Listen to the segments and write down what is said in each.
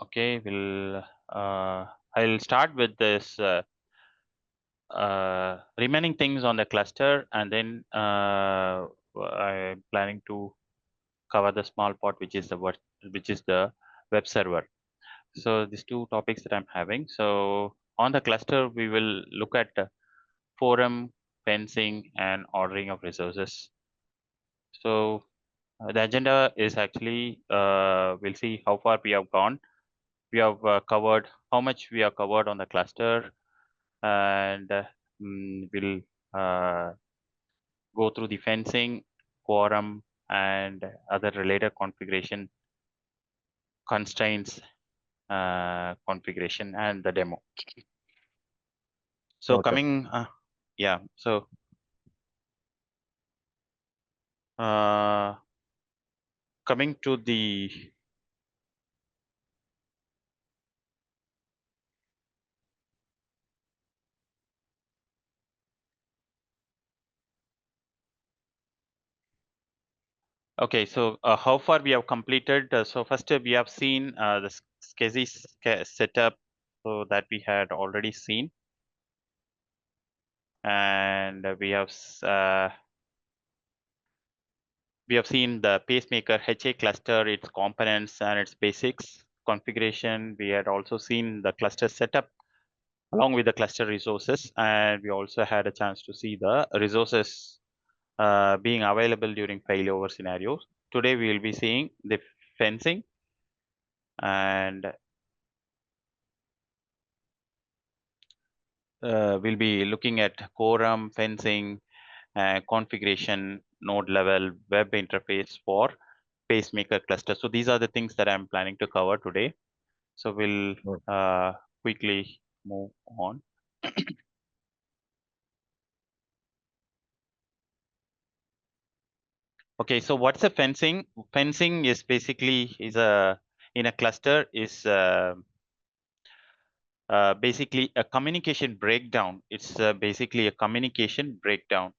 Okay, I'll start with this remaining things on the cluster, and then I'm planning to cover the small part, which is the web server. So these two topics that I'm having. So on the cluster, we will look at forum, fencing, and ordering of resources. So the agenda is actually we'll see how far we have gone. We have covered how much we have covered on the cluster, and we'll uh, go through the fencing, quorum, and other related configuration constraints, configuration, and the demo. So Okay. coming, yeah. So uh, coming to the okay. So how far we have completed? So first we have seen the SCSI setup, so that we had already seen, and we have seen the pacemaker HA cluster, its components and its basics configuration. We had also seen the cluster setup along with the cluster resources, and we also had a chance to see the resources being available during failover scenarios. Today we will be seeing the fencing, and we'll be looking at quorum, fencing, configuration, node level, web interface for pacemaker cluster. So these are the things that I'm planning to cover today. So we'll quickly move on. Okay, so what's a fencing? Fencing is basically in a cluster is basically a communication breakdown. It's basically a communication breakdown.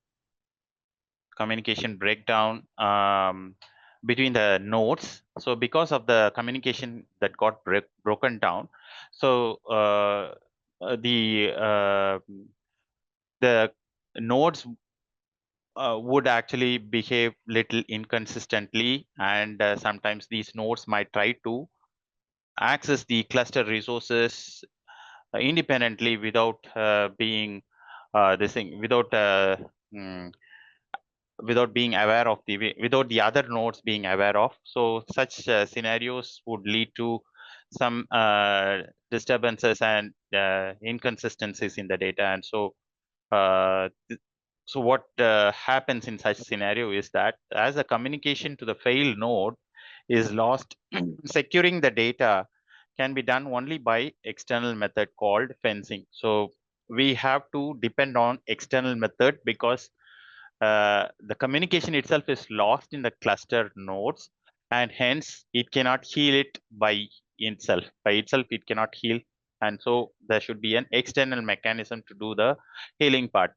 Between the nodes. So because of the communication that got broken down, so the nodes would actually behave little inconsistently, and sometimes these nodes might try to access the cluster resources independently without being this thing mm, without being aware of without the other nodes being aware of. So such scenarios would lead to some disturbances and inconsistencies in the data. And so uh, so what happens in such scenario is that as the communication to the failed node is lost, securing the data can be done only by external method called fencing. So we have to depend on external method because the communication itself is lost in the cluster nodes, and hence it cannot heal it by itself. By itself, it cannot heal, and so there should be an external mechanism to do the healing part,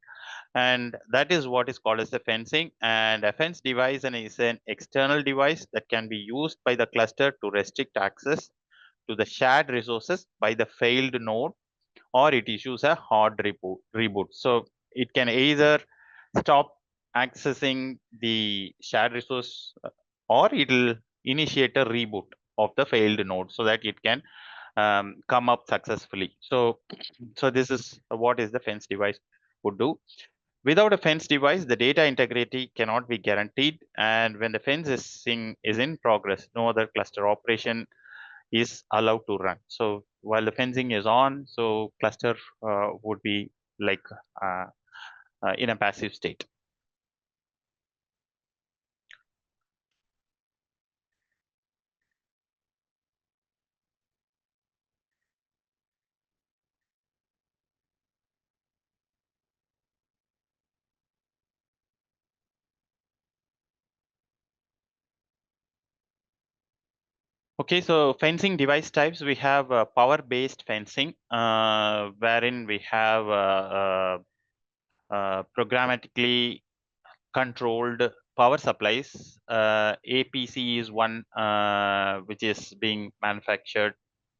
and that is what is called as the fencing. And a fence device is an external device that can be used by the cluster to restrict access to the shared resources by the failed node, or it issues a hard reboot. So it can either stop accessing the shared resource, or it will initiate a reboot of the failed node so that it can come up successfully. So this is what is the fence device would do. Without a fence device, the data integrity cannot be guaranteed, and when the fence is in progress, no other cluster operation is allowed to run. So while the fencing is on, so cluster would be like uh, in a passive state. Okay, so fencing device types, we have power-based fencing, wherein we have programmatically controlled power supplies. APC is one which is being manufactured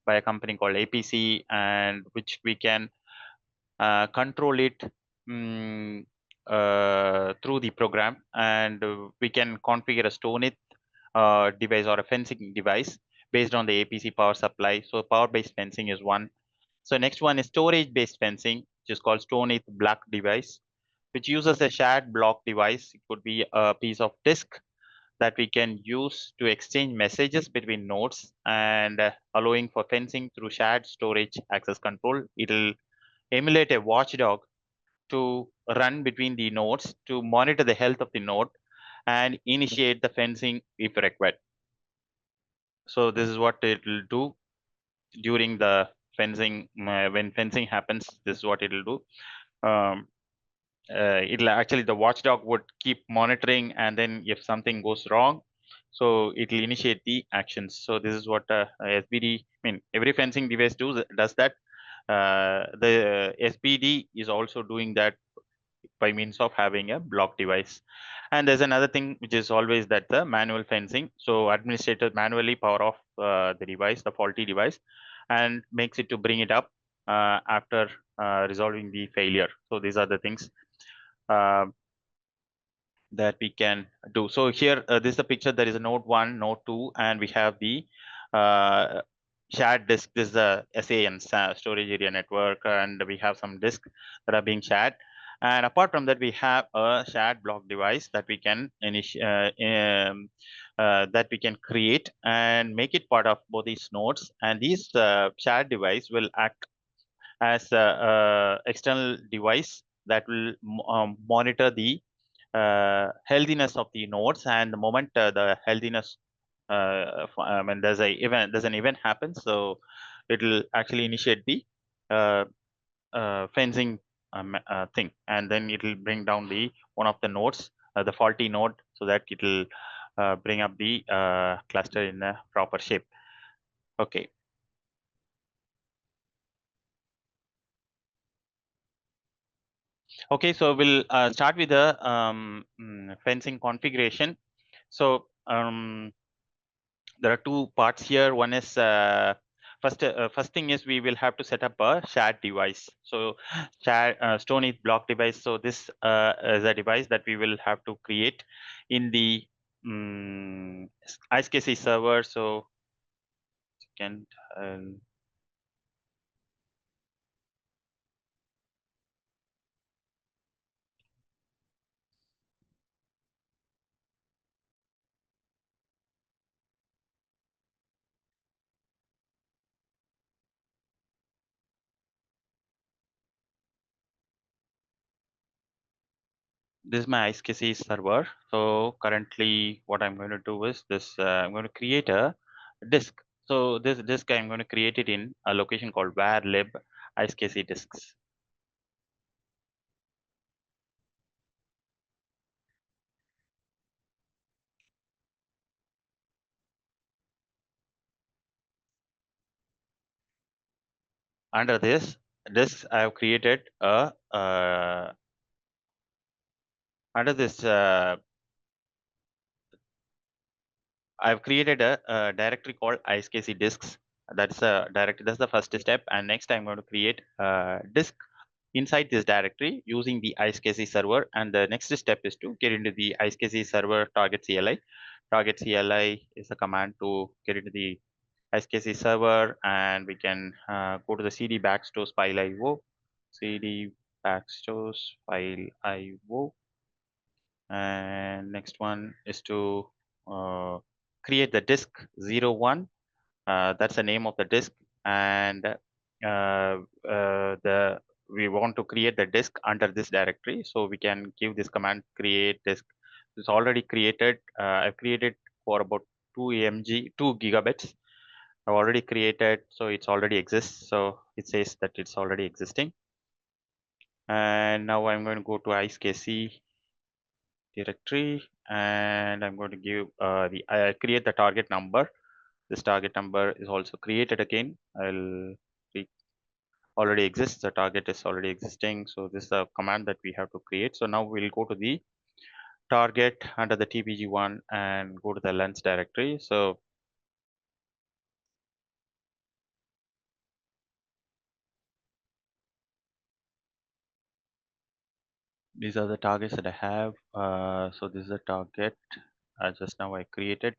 by a company called APC, and which we can control it through the program, and we can configure a STONITH device or a fencing device based on the APC power supply. So power-based fencing is one. So next one is storage-based fencing, which is called STONITH block device, which uses a shared block device. It could be a piece of disk that we can use to exchange messages between nodes, and allowing for fencing through shared storage access control. It'll emulate a watchdog to run between the nodes to monitor the health of the node and initiate the fencing if required. So this is what it will do during the fencing. When fencing happens, this is what it will do. It'll actually, the watchdog would keep monitoring, and then if something goes wrong, so it'll initiate the actions. So this is what SBD, I mean, every fencing device does that. The SBD is also doing that by means of having a block device. And there's another thing which is always that the manual fencing. So administrator manually power off the device, the faulty device, and makes it to bring it up after resolving the failure. So these are the things uh, that we can do. So here, this is the picture. There is a node 1, node 2, and we have the uh, shared disk. This is the SAN, storage area network, and we have some disks that are being shared. And apart from that, we have a shared block device that we can that we can create and make it part of both these nodes. And these shared device will act as a external device that will monitor the healthiness of the nodes, and the moment the healthiness when there's an event happens, so it will actually initiate the uh, fencing thing, and then it will bring down the one of the nodes, the faulty node, so that it will bring up the cluster in a proper shape. Okay. Okay, so we'll start with the fencing configuration. So there are two parts here. One is first thing is we will have to set up a shared device. So shared STONITH block device. So this is a device that we will have to create in the ISKC server. So second. This is my ISKC server. So currently what I'm going to do is this, I'm going to create a disk. So this disk, I'm going to create it in a location called var lib ISKC disks. Under this disk, I have created a under this I've created a directory called ISKC disks. That's a directory. That's the first step. And next, I'm going to create a disk inside this directory using the ISKC server. And the next step is to get into the ISKC server target CLI. Target CLI is a command to get into the ISKC server, and we can go to the CD backstores file IO, CD backstores file IO, and next one is to create the disk 01. That's the name of the disk, and the we want to create the disk under this directory, so we can give this command create disk. It's already created. I've created for about 2 gigabits. I've already created, so it's already exists. So it says that it's already existing. And now I'm going to go to ISKC directory, and I'm going to give I create the target number. This target number is also created again. Already exists. The target is already existing. So this is a command that we have to create. So now we'll go to the target under the TPG1 and go to the lens directory. So These are the targets that I have. So this is a target just now I created.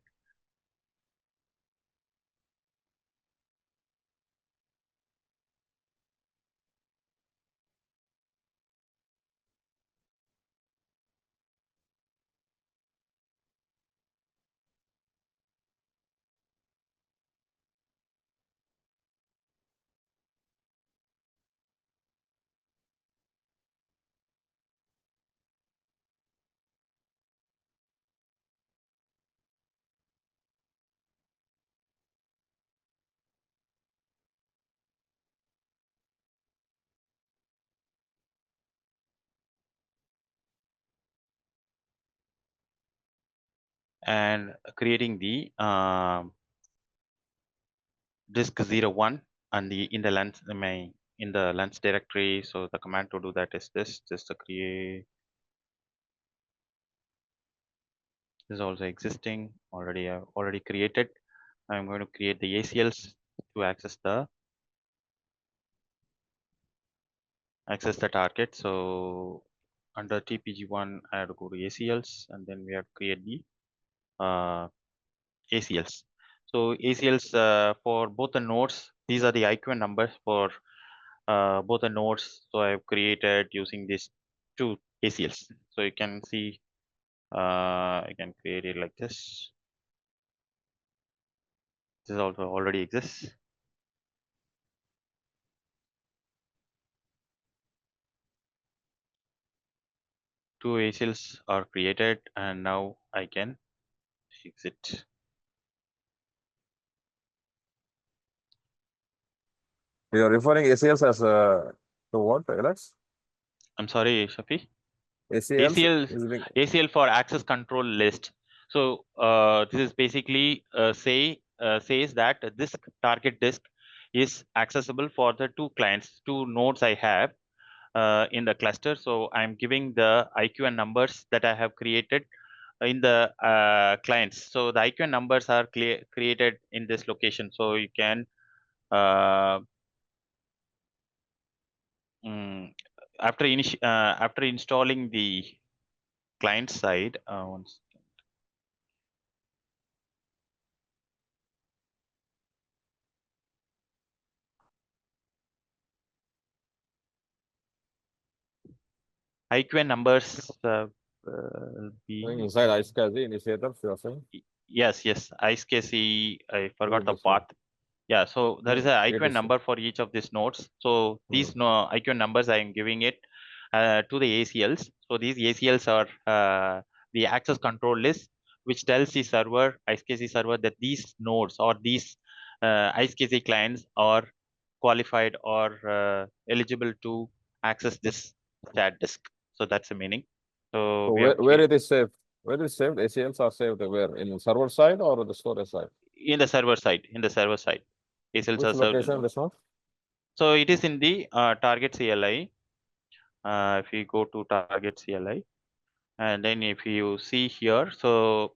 And creating the disk 01 and the in the lens in the lens directory. So the command to do that is this, just to create. This is also existing already. I've already created. I'm going to create the ACLs to access the target. So under TPG1, I have to go to ACLs, and then we have to create the ACLs. So ACLs for both the nodes, these are the IQN numbers for both the nodes. So I have created using these two ACLs. So you can see I can create it like this. This also already exists. Two ACLs are created, and now I can exit. You are referring ACLs as to what, Alex? I'm sorry, Shafi. ACLs ACL is being ACL for access control list. So this is basically says that this target disk is accessible for the two clients, two nodes I have in the cluster. So I'm giving the IQN numbers that I have created in the clients. So the IQN numbers are created in this location. So you can uh, mm, after installing the client side. IQN numbers will be inside ISCSI initiators, you are saying? yes, ISKC. I Where forgot is the this one? path. Yeah, so there is a It IQN is. number for each of these nodes. So these IQN numbers I am giving it to the ACLs. So these ACLs are the access control list, which tells the server, ISKC server, that these nodes or these ISKC clients are qualified or eligible to access this stat disk. So that's the meaning. So So we have where it is saved? Where is saved? ACLs are saved where? In server side or the storage side? in the server side. ACLs Which are served. location this one? So it is in the target CLI. If you go to target CLI, and then if you see here, so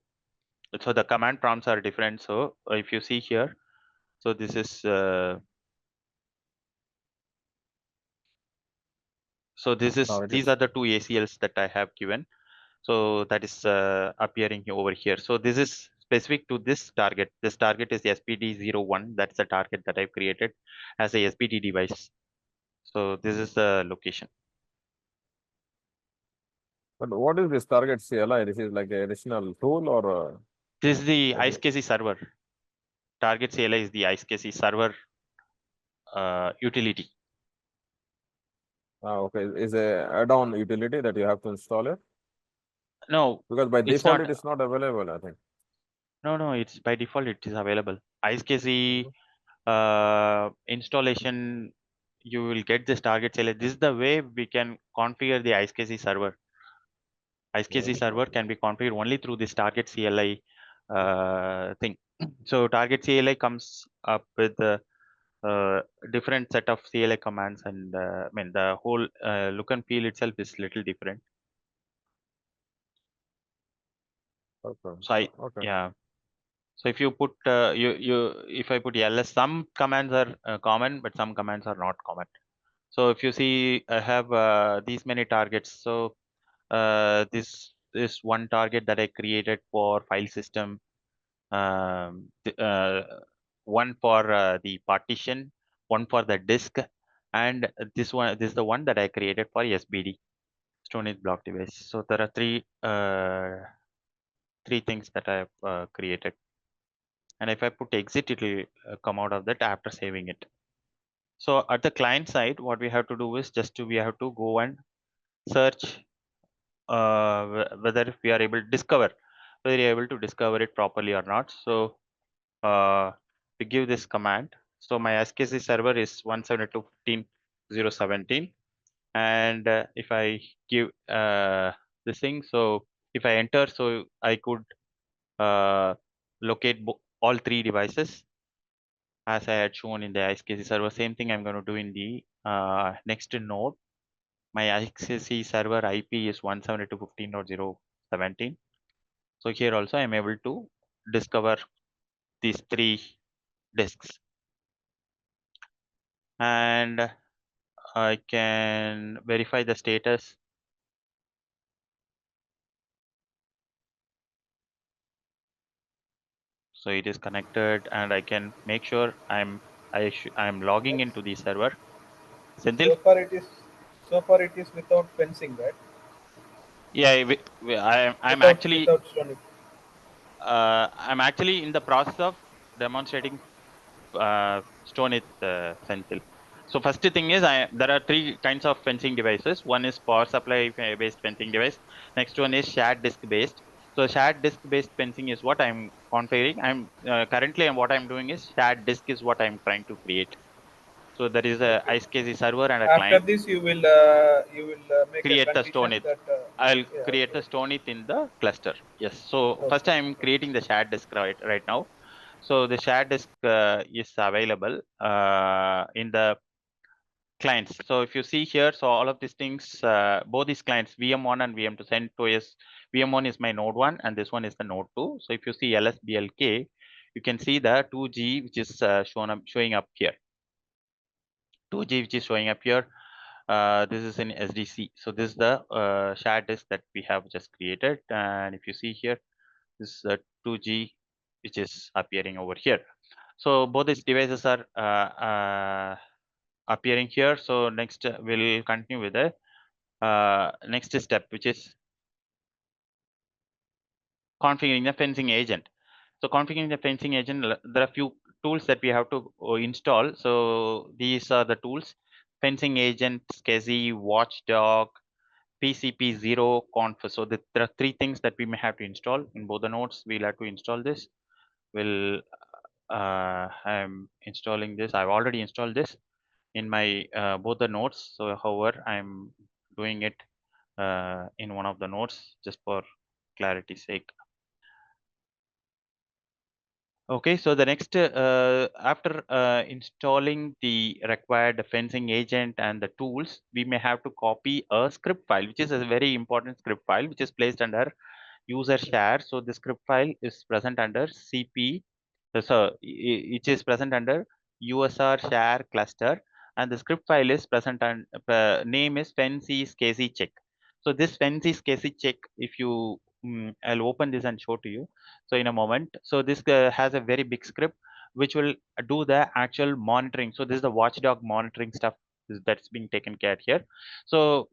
the command prompts are different. So if you see here, so this is these are the two ACLs that I have given. So that is appearing over here. So this is specific to this target. This target is SPD01. That's the target that I've created as a SPD device. So this is the location. But what is this target CLI? This is like an additional tool or? This is the ISKC server. Target CLI is the ISKC server utility. Okay. Is a add-on utility that you have to install it? No, Because by it's default not. it is not available, I think. No, it's by default it is available. ISKC installation, you will get this target CLI. This is the way we can configure the ISKC server. ISKC server can be configured only through this target CLI thing. So target CLI comes up with the different set of CLI commands, and I mean the whole look and feel itself is little different. Okay. So yeah. So if you put if I put ls, some commands are common, but some commands are not common. So if you see, I have these many targets. So This is one target that I created for file system. One for the partition, one for the disk, and this is the one that I created for SBD, STONITH block device. So there are three things that I have created, and if I put exit, it will come out of that after saving it. So at the client side, what we have to do is we have to go and search whether we are able to discover whether you're able to discover it properly or not. So we give this command. So my SKC server is 172.15.0.17, and if I give this thing, so if I enter, so I could locate all three devices as I had shown in the SKC server. Same thing I'm going to do in the next node. My SKC server IP is 172.15.0.17. So here also I'm able to discover these three disks, and I can verify the status. So it is connected, and I can make sure I'm logging into the server. Senthil? So far it is without fencing, right? Yeah, Without STONITH. I'm actually in the process of demonstrating STONITH, Senthil. So first thing is there are three kinds of fencing devices. One is power supply based fencing device. Next one is shared disk based. So shared disk based fencing is what I'm configuring. I'm currently, and what I'm doing is shared disk is what I'm trying to create. So there is a Okay. ISKZ server and a After client. this, you will make a Create the condition STONITH. that. I'll Yeah. create Okay. the STONITH in the cluster. Yes. So first Okay. I'm creating the shared disk right now. So the shared disk is available in the clients. So if you see here, so all of these things, both these clients, VM1 and VM2, send to is VM1 is my node 1, and this one is the node 2. So if you see LSBLK, you can see the 2G which is showing up here. 2G which is showing up here. This is in SDC. So this is the shared disk that we have just created, and if you see here, this is 2G which is appearing over here. So both these devices are appearing here. So next we'll continue with the next step, which is configuring the fencing agent. So configuring the fencing agent, there are a few tools that we have to install. So these are the tools: fencing agent, SCSI, watchdog, PCP0 conf. So there are three things that we may have to install in both the nodes. We'll have to install this. I'm installing this. I've already installed this in my both the nodes. So however, I'm doing it in one of the nodes just for clarity's sake. Okay, so the next after installing the required fencing agent and the tools, we may have to copy a script file, which is a very important script file, which is placed under user share. So the script file is present under CP, it is present under USR share cluster, and the script file is present and name is fancy SCSI check. So this fancy SCSI check, if you I'll open this and show to you. So in a moment, so this has a very big script which will do the actual monitoring. So this is the watchdog monitoring stuff that's being taken care here. So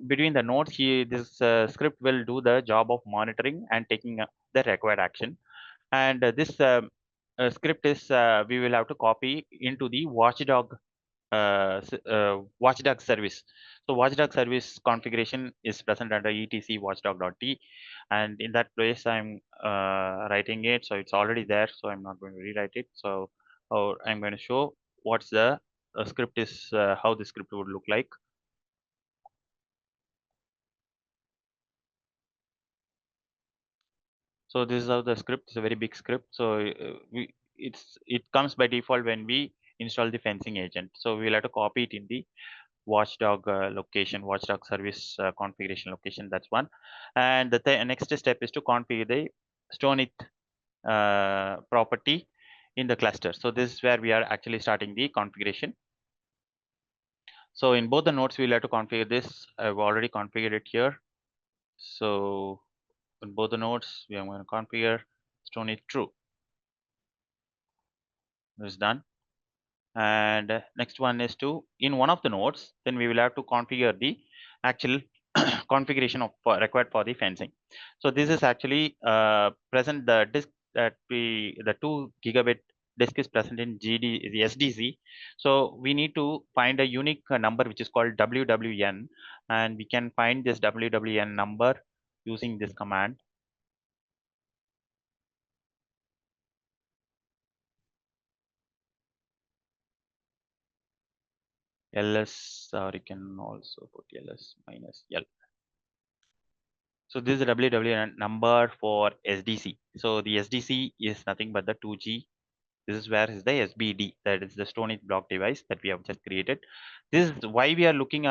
between the nodes here, this script will do the job of monitoring and taking the required action. And this script is we will have to copy into the watchdog service. So watchdog service configuration is present under etc watchdog.t, and in that place I'm writing it. So it's already there, so I'm not going to rewrite it. So I'm going to show what's the script is, how the script would look like. So this is how the script is, a very big script. So it comes by default when we install the fencing agent. So we'll have to copy it in the watchdog location, watchdog service configuration location. That's one. And the next step is to configure the STONITH property in the cluster. So this is where we are actually starting the configuration. So in both the nodes, we'll have to configure this. I've already configured it here. So on both the nodes, we are going to configure STONITH true. This is done. And next one is to, in one of the nodes, then we will have to configure the actual configuration of required for the fencing. So this is actually present the disk that the 2 gigabit disk is present in the SDC. So we need to find a unique number which is called WWN, and we can find this WWN number using this command. ls, or you can also put ls minus l. So this is the WWN number for SDC. So the SDC is nothing but the 2G. This is where is the SBD, that is the STONITH block device that we have just created. This is why we are looking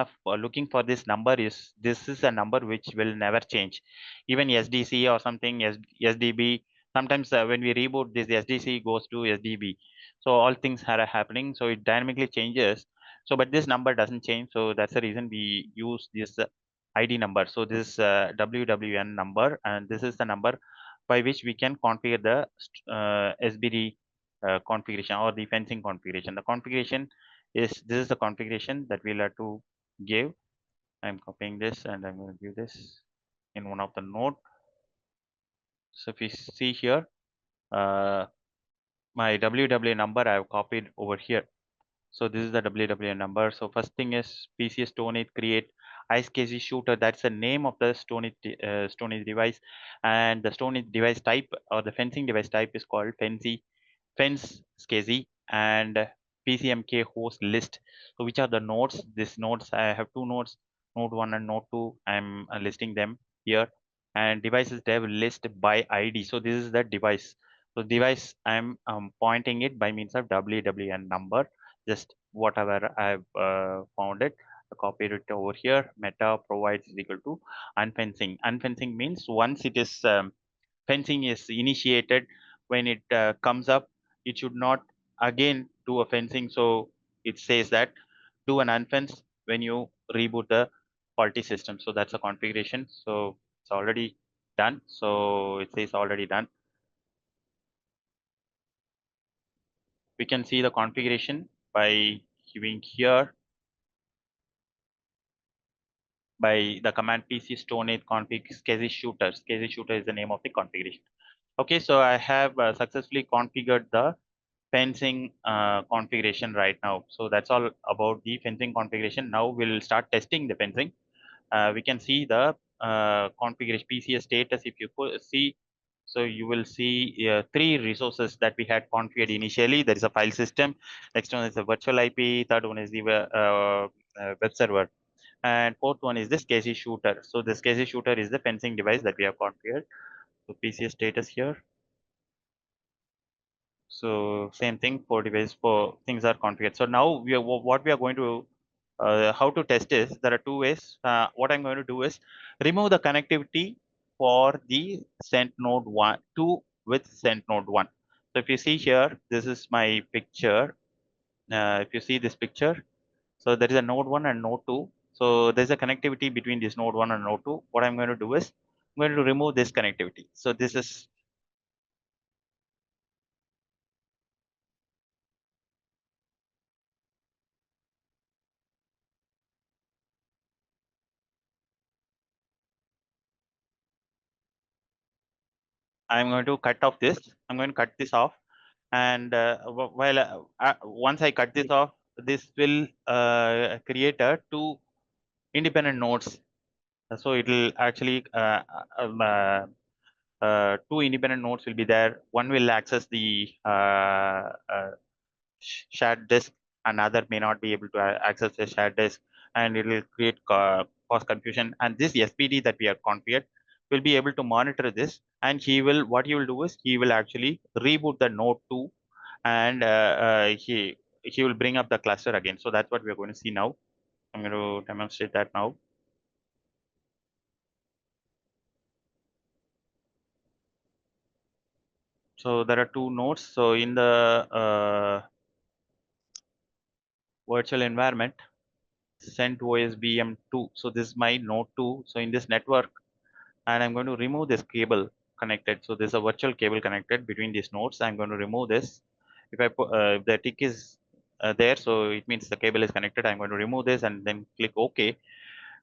for this number. Is this is a number which will never change. Even SDC or something SDB. Sometimes when we reboot, this SDC goes to SDB. So all things are happening. So it dynamically changes. So but this number doesn't change. So that's the reason we use this ID number. So this WWN number, and this is the number by which we can configure the SBD configuration or the fencing configuration. The configuration is, this is the configuration that we'll have to give. I'm copying this and I'm going to give this in one of the node. So if you see here, my WW number I have copied over here. So this is the WW number. So first thing is PC STONITH create IceKZ shooter. That's the name of the STONITH device, and the STONITH device type or the fencing device type is called fence SCSI and PCMK host list. So which are the nodes? These nodes, I have two nodes, node 1 and node 2. I'm listing them here. And devices dev list by ID. So this is the device. So device, I'm pointing it by means of WWN number. Just whatever I've found it, I copied it over here. Meta provides is equal to unfencing. Unfencing means once it is fencing is initiated, when it comes up, it should not again do a fencing. So it says that do an unfence when you reboot the faulty system. So that's a configuration. So it's already done. So it says already done. We can see the configuration by giving here by the command pc STONITH config SCSI shooter. SCSI shooter is the name of the configuration. Okay, so I have successfully configured the fencing configuration right now. So that's all about the fencing configuration. Now we'll start testing the fencing. We can see the configuration PCS status. If you see, so you will see 3 resources that we had configured initially. There is a file system. Next one is a virtual IP. Third one is the web server. And fourth one is the SCSI shooter. So the SCSI shooter is the fencing device that we have configured. So PCS status here. So same thing for device, for things are configured. So now what we are going to how to test is, there are 2 ways. What I'm going to do is remove the connectivity for the sent node 1 2 with sent node 1. So if you see here, this is my picture. If you see this picture, so there is a node 1 and node 2. So there's a connectivity between this node 1 and node 2. What I'm going to do is I'm going to remove this connectivity. So this is, I'm going to cut off this. I'm going to cut this off. And while once I cut this off, this will create a 2 independent nodes. So it will actually 2 independent nodes will be there. One will access the shared disk, another may not be able to access the shared disk, and it will create cause confusion. And this SPD that we have configured will be able to monitor this, and what he will do is he will actually reboot the node 2, and he will bring up the cluster again. So that's what we are going to see now. I'm going to demonstrate that now. So there are 2 nodes. So in the virtual environment, sent OSBM2. So this is my node 2. So in this network, and I'm going to remove this cable connected. So there's a virtual cable connected between these nodes. I'm going to remove this. If I put if the tick is there, so it means the cable is connected. I'm going to remove this and then click OK,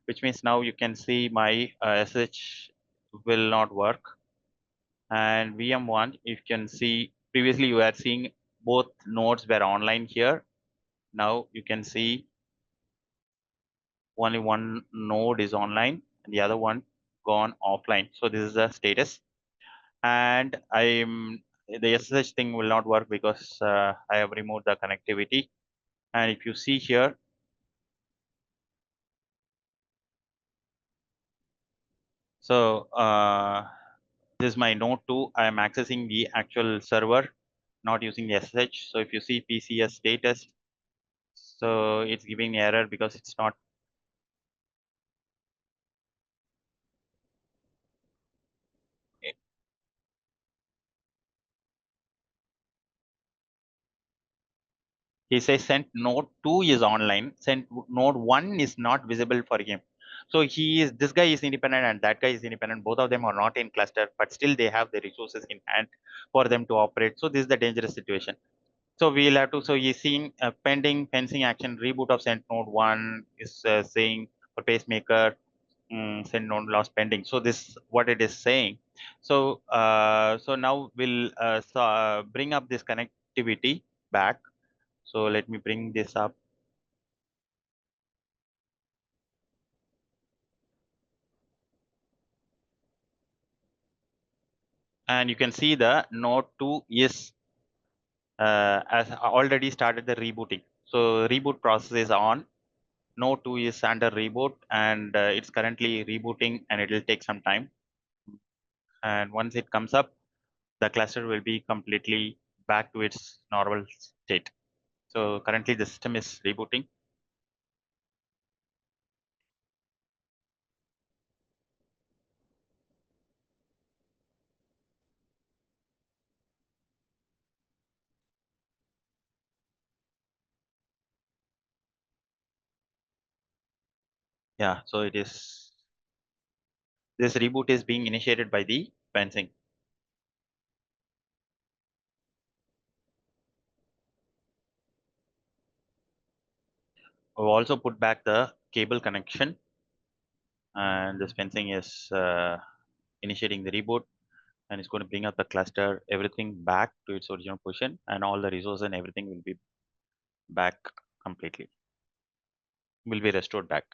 which means now you can see my SSH will not work. And VM1, you can see previously you were seeing both nodes were online here. Now you can see only one node is online and the other one gone offline. So this is the status. And the SSH thing will not work because I have removed the connectivity. And if you see here, so this is my node 2. I am accessing the actual server, not using the SSH. So if you see PCS status, so it's giving error because it's not. He says sent node 2 is online, sent node 1 is not visible for him. So this guy is independent and that guy is independent. Both of them are not in cluster, but still they have the resources in hand for them to operate. So this is the dangerous situation. So we'll have to, so he's seeing pending fencing action, reboot of sent node 1 is saying for pacemaker, send node lost pending. So this what it is saying. So so now we'll bring up this connectivity back. So let me bring this up. And you can see the node 2 is has already started the rebooting. So reboot process is on. Node 2 is under reboot and it's currently rebooting and it will take some time. And once it comes up, the cluster will be completely back to its normal state. So currently the system is rebooting. Yeah, so this reboot is being initiated by the fencing. We've also put back the cable connection, and this fencing is initiating the reboot, and it's going to bring up the cluster, everything back to its original position, and all the resources and everything will be back completely, will be restored back.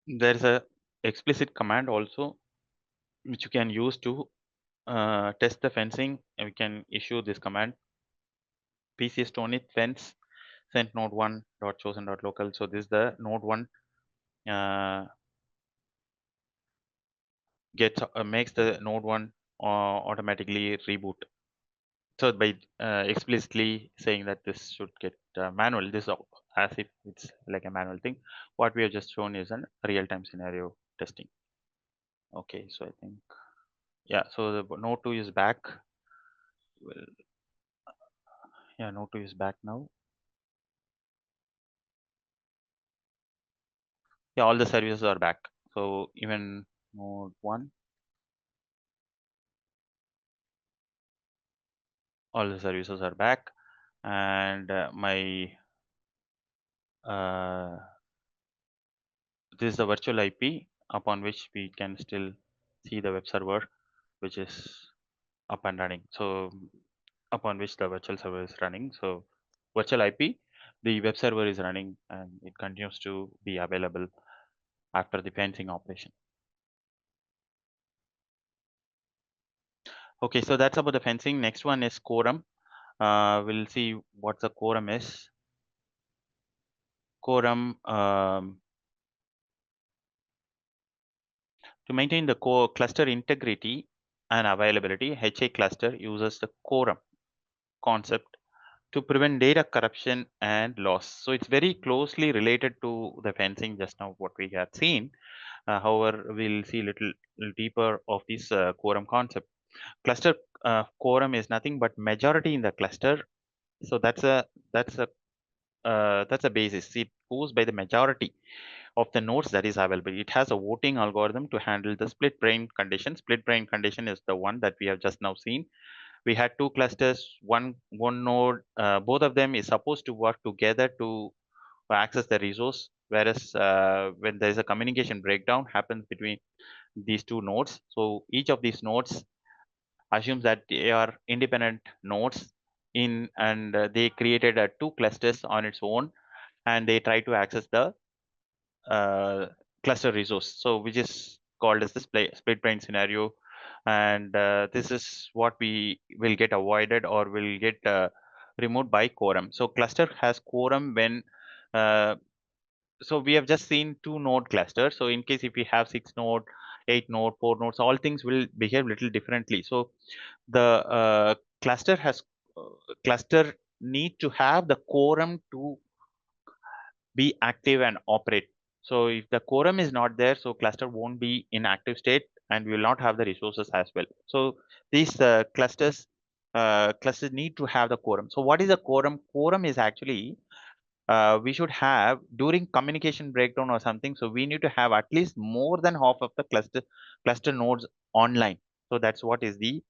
There is a explicit command also which you can use to test the fencing, and we can issue this command pc STONITH fence sent node 1 dot chosen dot local. So this is the node 1 makes the node 1 automatically reboot. So by explicitly saying that this should get manual, this as if it's like a manual thing. What we have just shown is a real-time scenario testing. Okay, so I think, yeah, so the node 2 is back. Well, yeah, node 2 is back now. Yeah, all the services are back. So even node 1, all the services are back, and this is the virtual IP upon which we can still see the web server, which is up and running. So upon which the virtual server is running. So virtual IP, the web server is running and it continues to be available after the fencing operation. Okay, so that's about the fencing. Next one is Quorum. We'll see what the Quorum is. Quorum, to maintain the core cluster integrity and availability, HA cluster uses the Quorum concept to prevent data corruption and loss. So it's very closely related to the fencing just now what we have seen. However, we'll see a little deeper of this quorum concept. Cluster quorum is nothing but majority in the cluster. So that's a basis. It goes by the majority of the nodes that is available. It has a voting algorithm to handle the split brain condition. Split brain condition is the one that we have just now seen. We had two clusters, one node, both of them is supposed to work together to access the resource. Whereas when there is a communication breakdown happens between these two nodes, so each of these nodes assumes that they are independent nodes and they created two clusters on its own, and they try to access the cluster resource, so which is called as the split brain scenario. And this is what we will get avoided or will get removed by quorum. So cluster has quorum when so we have just seen two node clusters. So in case if we have 6 node, 8 node, 4 nodes, all things will behave little differently. So the cluster has cluster need to have the quorum to be active and operate. So if the quorum is not there, so cluster won't be in active state and we will not have the resources as well. So these clusters need to have the quorum. So what is a quorum? Quorum is actually we should have during communication breakdown or something. So we need to have at least more than half of the cluster nodes online. So that's what is the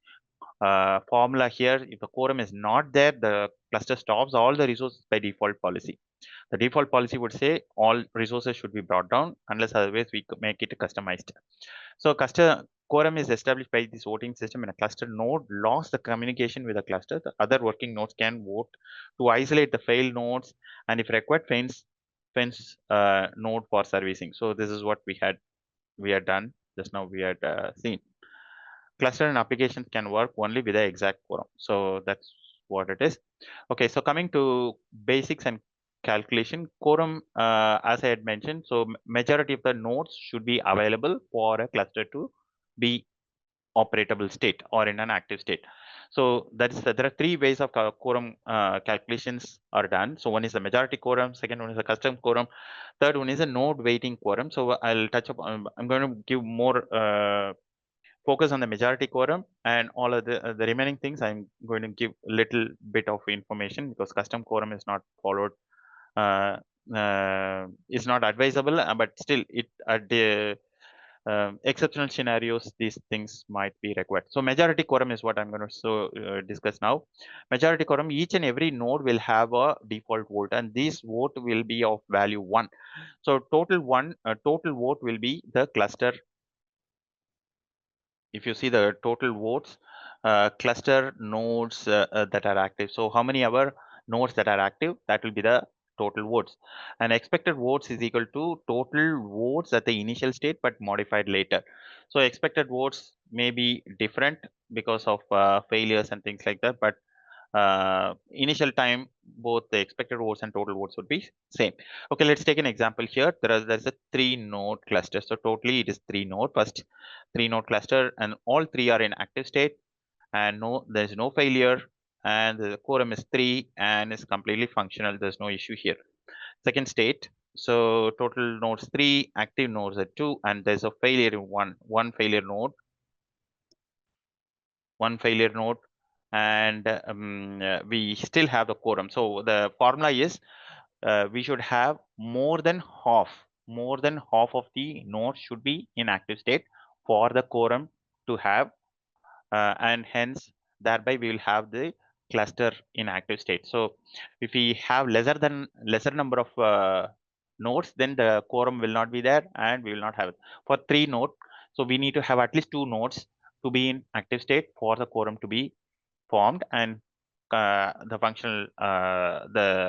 formula here. If the quorum is not there, the cluster stops all the resources by default policy. The default policy would say all resources should be brought down unless otherwise we could make it customized. So cluster quorum is established by this voting system. When a cluster node lost the communication with the cluster, the other working nodes can vote to isolate the failed nodes and if required fence node for servicing. So this is what we had done just now. We had seen cluster and applications can work only with the exact quorum. So that's what it is. Okay, so coming to basics and calculation, quorum, as I had mentioned, so majority of the nodes should be available for a cluster to be operatable state or in an active state. So there are three ways of quorum calculations are done. So one is the majority quorum, second one is the custom quorum, third one is a node weighting quorum. So I'll touch up. I'm going to give more focus on the majority quorum, and all of the remaining things I'm going to give a little bit of information because custom quorum is not followed, is not advisable, but still it at the exceptional scenarios these things might be required. So majority quorum is what I'm going to discuss now. Majority quorum, each and every node will have a default vote and this vote will be of value 1. So total vote will be the cluster. If you see the total votes, cluster nodes that are active. So how many ever nodes that are active, that will be the total votes. And expected votes is equal to total votes at the initial state but modified later. So expected votes may be different because of failures and things like that, but initial time both the expected votes and total votes would be same. Okay, let's take an example here. There's a 3 node cluster, so totally it is 3 node. First 3 node cluster and all 3 are in active state and there's no failure and the quorum is 3 and is completely functional. There's no issue here. Second state, so total nodes 3, active nodes are 2, and there's a failure in one failure node, and we still have the quorum. So the formula is we should have more than half of the nodes should be in active state for the quorum to have, and hence thereby we will have the cluster in active state. So if we have lesser number of nodes, then the quorum will not be there and we will not have it. For 3 nodes, so we need to have at least 2 nodes to be in active state for the quorum to be formed, and the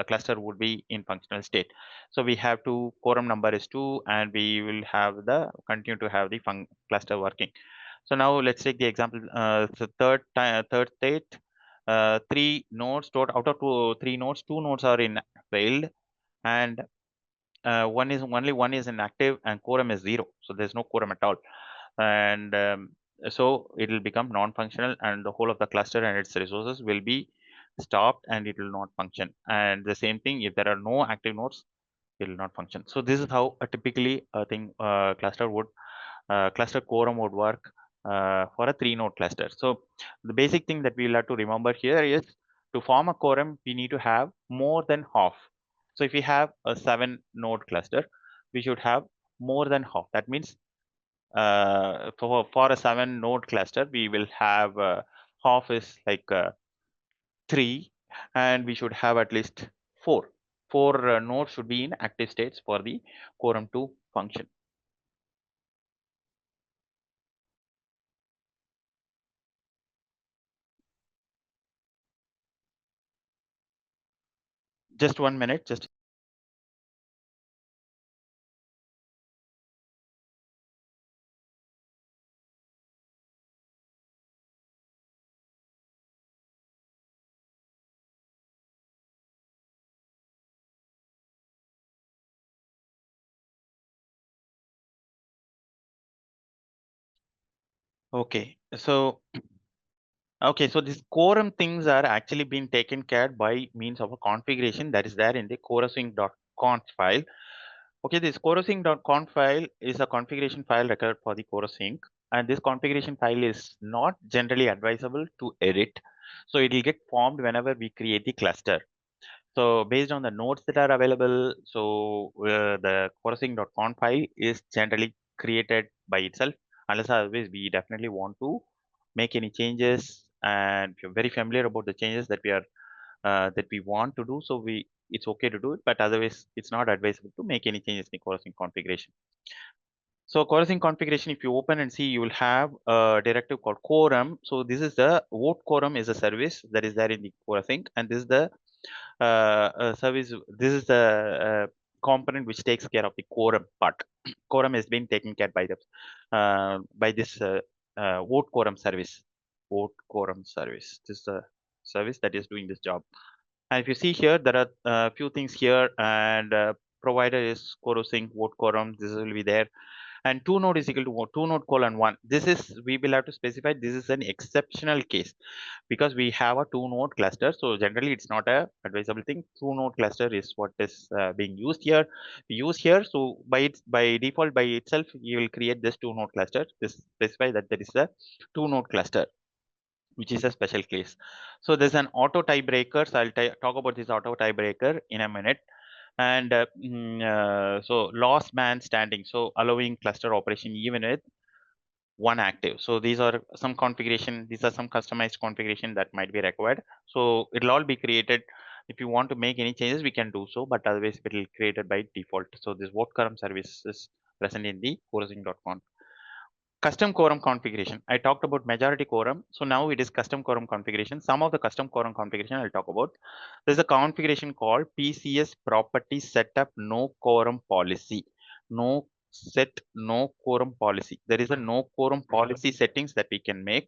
cluster would be in functional state. So we have quorum number is 2 and we will continue to have the cluster working. So now let's take the example. So third state, 3 nodes out of 3 nodes, 2 nodes are in failed and only one is inactive and quorum is 0. So there's no quorum at all. And so it will become non-functional and the whole of the cluster and its resources will be stopped and it will not function. And the same thing, if there are no active nodes, it will not function. So this is how typically a thing cluster quorum would work for a 3-node cluster. So the basic thing that we'll have to remember here is, to form a quorum, we need to have more than half. So if we have a 7-node cluster, we should have more than half. That means for a 7-node cluster, we will have half is like 3, and we should have at least 4. 4 nodes should be in active states for the quorum to function. Just 1 minute, just. Okay, so this quorum things are actually being taken care by means of a configuration that is there in the chorusing.conf file. Okay, this chorusing.conf file is a configuration file record for the chorusing, and this configuration file is not generally advisable to edit. So it will get formed whenever we create the cluster. So based on the nodes that are available, so the chorusing.conf file is generally created by itself, unless otherwise we definitely want to make any changes, and if you're very familiar about the changes that we want to do, so it's okay to do it, but otherwise it's not advisable to make any changes in the chorusing configuration. So chorusing configuration, if you open and see, you will have a directive called Quorum. So this is the vote quorum is a service that is there in the chorusing, and this is the service. This is the component which takes care of the quorum part. Quorum has been taken care by this vote quorum service. Vote quorum service. This is the service that is doing this job. And if you see here, there are a few things here, and provider is chorusing vote quorum. This will be there, and 2-node is equal to 2-node colon 1. This is, we will have to specify, this is an exceptional case because we have a 2-node cluster. So generally it's not a advisable thing. 2-node cluster is what is being used here. We use here. So by default, by itself, you will create this 2-node cluster. This specify that there is a 2-node cluster, which is a special case. So there's an auto tiebreaker. So I'll talk about this auto tiebreaker in a minute. And so last man standing, so allowing cluster operation even with one active. So these are some configuration, these are some customized configuration that might be required. So it'll all be created. If you want to make any changes, we can do so, but otherwise it will created by default. So this vote quorum service is present in the chorusing.conf. Custom quorum configuration. I talked about majority quorum. So now it is custom quorum configuration. Some of the custom quorum configuration I'll talk about. There's a configuration called PCS property setup no quorum policy. No quorum policy. There is a no quorum policy settings that we can make.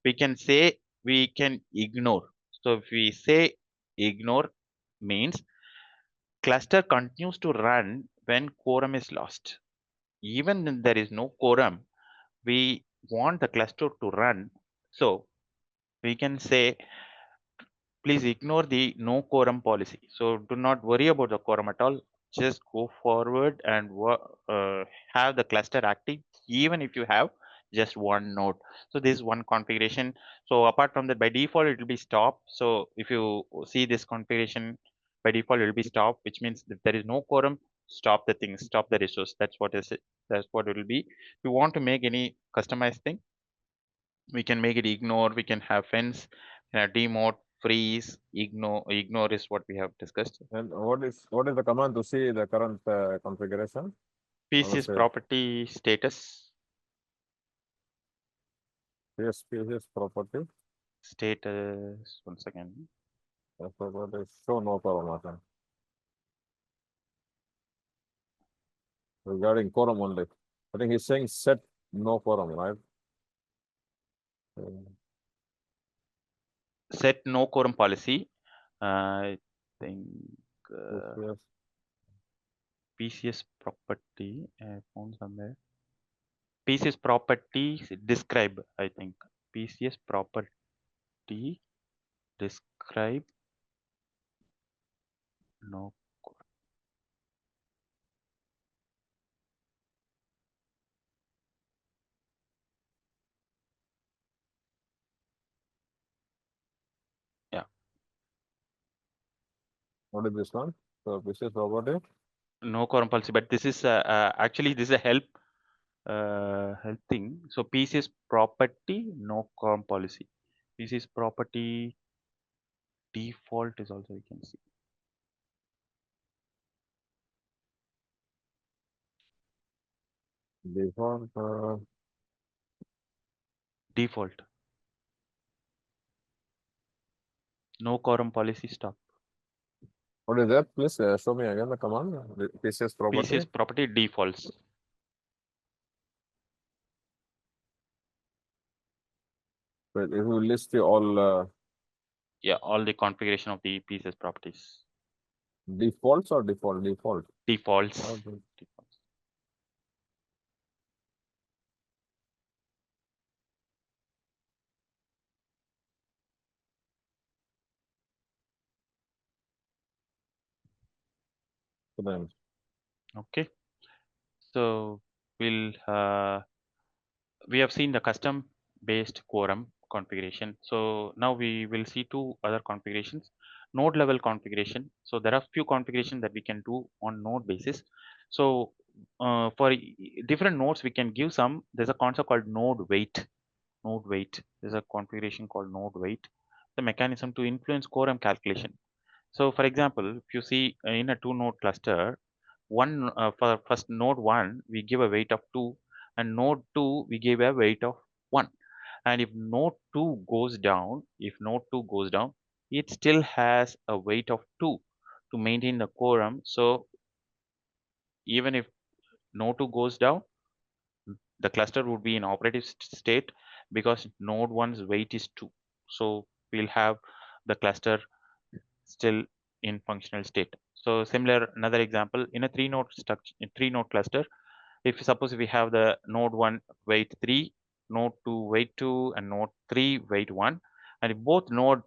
We can say we can ignore. So if we say ignore, means cluster continues to run when quorum is lost. Even when there is no quorum, we want the cluster to run. So we can say, please ignore the no quorum policy. So do not worry about the quorum at all. Just go forward and have the cluster active, even if you have just one node. So this is one configuration. So apart from that, by default, it will be stop. So if you see this configuration, by default, it will be stop, which means if there is no quorum, stop the thing, stop the resource. That's what is it. That's what it will be. If you want to make any customized thing, we can make it ignore, we can have fence, demote, freeze, ignore is what we have discussed. And what is the command to see the current configuration? PCS property status. Yes, PCS property. Status, one second. Property show no quorum. Regarding quorum only. I think he's saying set no quorum, right? Set no quorum policy. I think Yes. PCS property, I found somewhere. PCS property describe, I think. PCS property. describe no. Yeah. What is this one? So this is property. No quorum policy, but this is actually this is a help thing. So piece is property, no quorum policy. Piece is property, default is also you can see. Default. Default. No quorum policy stop. What is that? Please show me again the command. This is property. Piece is property defaults. But it will list the all. Yeah, all the configuration of the pieces properties. Defaults or default? Default. Defaults. Okay. Defaults. Then. Okay. So we'll we have seen the custom based quorum configuration. So now we will see two other configurations. Node level configuration. So there are few configurations that we can do on node basis. So for different nodes, we can give some. There's a concept called node weight. Node weight. There's a configuration called node weight. The mechanism to influence quorum calculation. So for example, if you see in a two node cluster, one for first node 1 we give a weight of 2, and node 2 we give a weight of 1. And if node 2 goes down, it still has a weight of 2 to maintain the quorum. So even if node 2 goes down, the cluster would be in operative state because node 1's weight is 2. So we'll have the cluster still in functional state. So similar, another example, in a three node structure, in three node cluster, if suppose we have the node 1 weight 3, node 2 weight 2, and node 3 weight 1, and if both node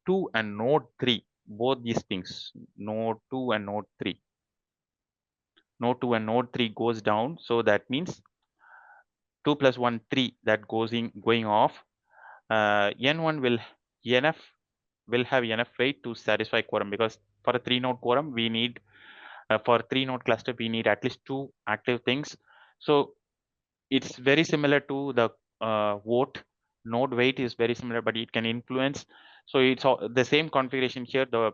2 and node 3, both these things, node 2 and node 3, node 2 and node 3 goes down, so that means 2 plus 1 3, that going off, n1 will nf will have enough weight to satisfy quorum, because for a 3 node quorum we need for 3 node cluster we need at least 2 active things. So it's very similar to the vote. Node weight is very similar, but it can influence. So it's all, the same configuration here. The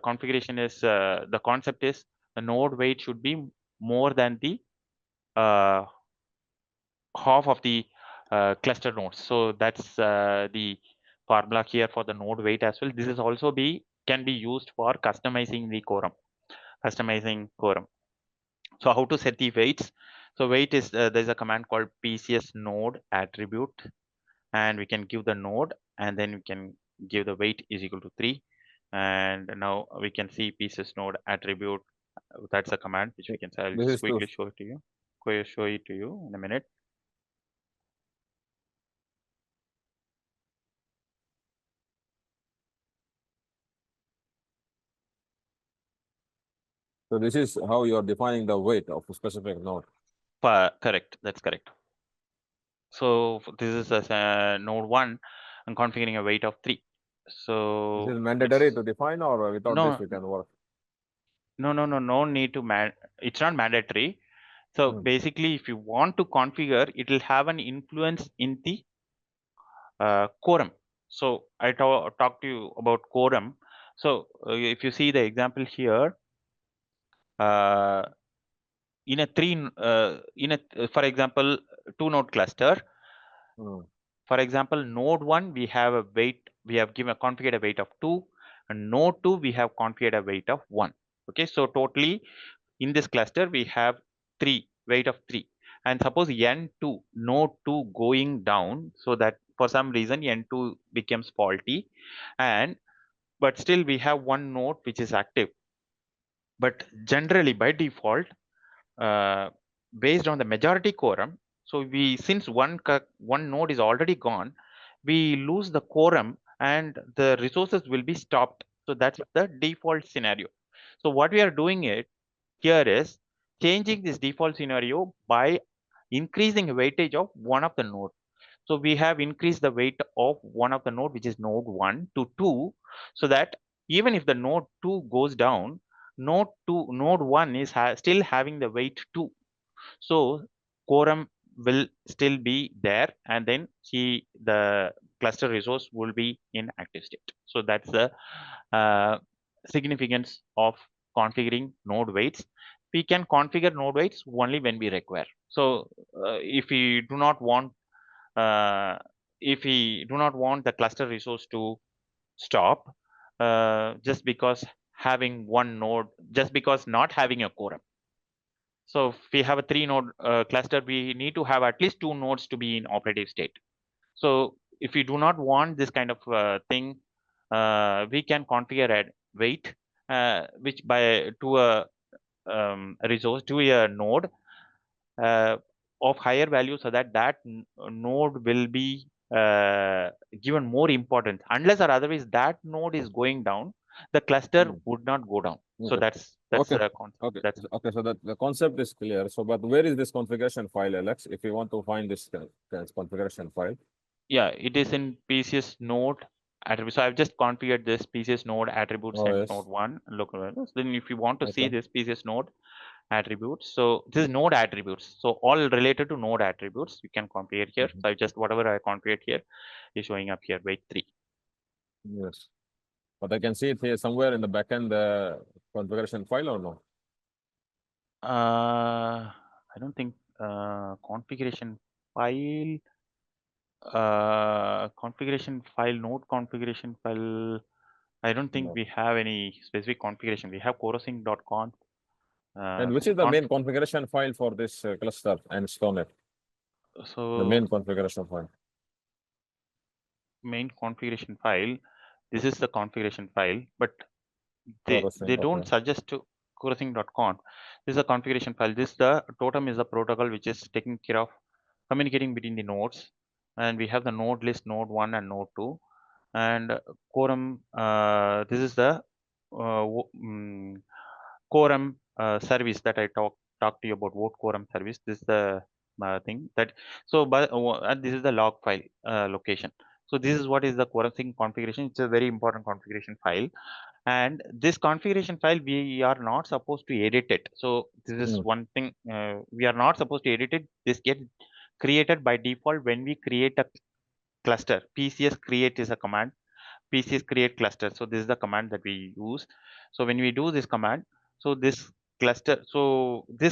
configuration is the concept is the node weight should be more than the uh, half of the cluster nodes. So that's the formula here for the node weight as well. This is also can be used for customizing the quorum. So how to set the weights? So weight is there's a command called PCS node attribute, and we can give the node, and then we can give the weight is equal to 3. And now we can see PCS node attribute. That's a command which we can say. I'll This just is quickly show it to you. Show it to you in a minute. So this is how you are defining the weight of a specific node. Correct. That's correct. So this is a node 1. I'm configuring a weight of 3. So This is mandatory to define, or without this we can work? No need to it's not mandatory. So basically, if you want to configure, it will have an influence in the quorum. So I talk to you about quorum. So if you see the example here, in a for example, 2 node cluster. For example, node 1 we have a weight, we have given configured a weight of 2, and node 2 we have configured a weight of 1. Okay, so totally in this cluster we have 3, weight of 3. And suppose n2, node 2 going down, so that for some reason n2 becomes faulty, but still we have one node which is active. But generally by default, based on the majority quorum, so since one node is already gone, we lose the quorum and the resources will be stopped. So that's the default scenario. So what we are doing it here is changing this default scenario by increasing weightage of one of the node. So we have increased the weight of one of the node, which is node 1 to 2, so that even if the node 2 goes down, node 1 is still having the weight 2. So quorum will still be there, and then the cluster resource will be in active state. So that's the significance of configuring node weights. We can configure node weights only when we require. So if we do not want the cluster resource to stop, just because having one node, just because not having a quorum. So if we have a 3-node cluster, we need to have at least 2 nodes to be in operative state. So if we do not want this kind of thing, we can configure a wait, which to a resource, to a node uh, of higher value, so that node will be given more importance. Unless or otherwise that node is going down, the cluster would not go down. So Okay. that's Okay. a concept. Okay. That's Okay. So that the concept is clear. So, but where is this configuration file, Alex? If you want to find this configuration file. Yeah, it is in PCS node attributes. So I've just configured this PCS node attributes Oh, and yes. node 1 local variables. Then if you want to see Okay. this PCS node attributes, so this is node attributes. So all related to node attributes, you can configure here. So I just whatever I configured here is showing up here. Wait 3. Yes. But I can see it here somewhere in the backend configuration file or no? I don't think configuration file. Node configuration file. I don't think No. we have any specific configuration. We have corosing.conf. And which is the main configuration file for this cluster and STONITH? So The main configuration file. main configuration file. This is the configuration file, but they Corosing, don't okay. suggest to corosing.conf. This is a configuration file. The totem is the protocol which is taking care of communicating between the nodes, and we have the node list, node 1 and node 2, and quorum. This is the quorum service that I talked to you about. Vote quorum service. This is the thing that. So, and this is the log file location. So this is what is the quorum thing configuration. It's a very important configuration file, and this configuration file we are not supposed to edit it. So this is one thing, we are not supposed to edit it. This gets created by default when we create a cluster. PCS create is a command. PCS create cluster. So this is the command that we use. So when we do this command, so this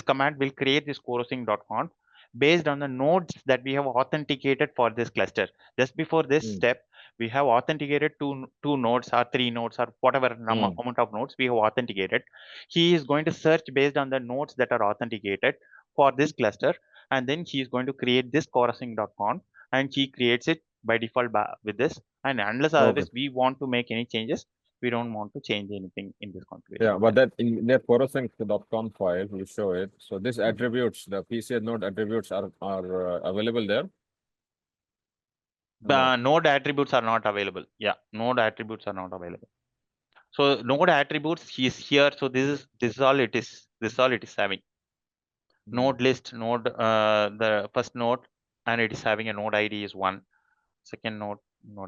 command will create this corosing.conf based on the nodes that we have authenticated for this cluster. Just before this step, we have authenticated two nodes or 3 nodes or whatever amount of nodes we have authenticated. He is going to search based on the nodes that are authenticated for this cluster, and then he is going to create this corosing.conf, and he creates it by default with this. And unless otherwise we want to make any changes, we don't want to change anything in this configuration. Yeah, but that in that corosing.conf file will show it. So these attributes, the PCS node attributes are available there. Node attributes are not available. Yeah, node attributes are not available. So node attributes is here. So this is all it is. This is all it is having. Node list, node, the first node, and it is having a node ID is 1. Second node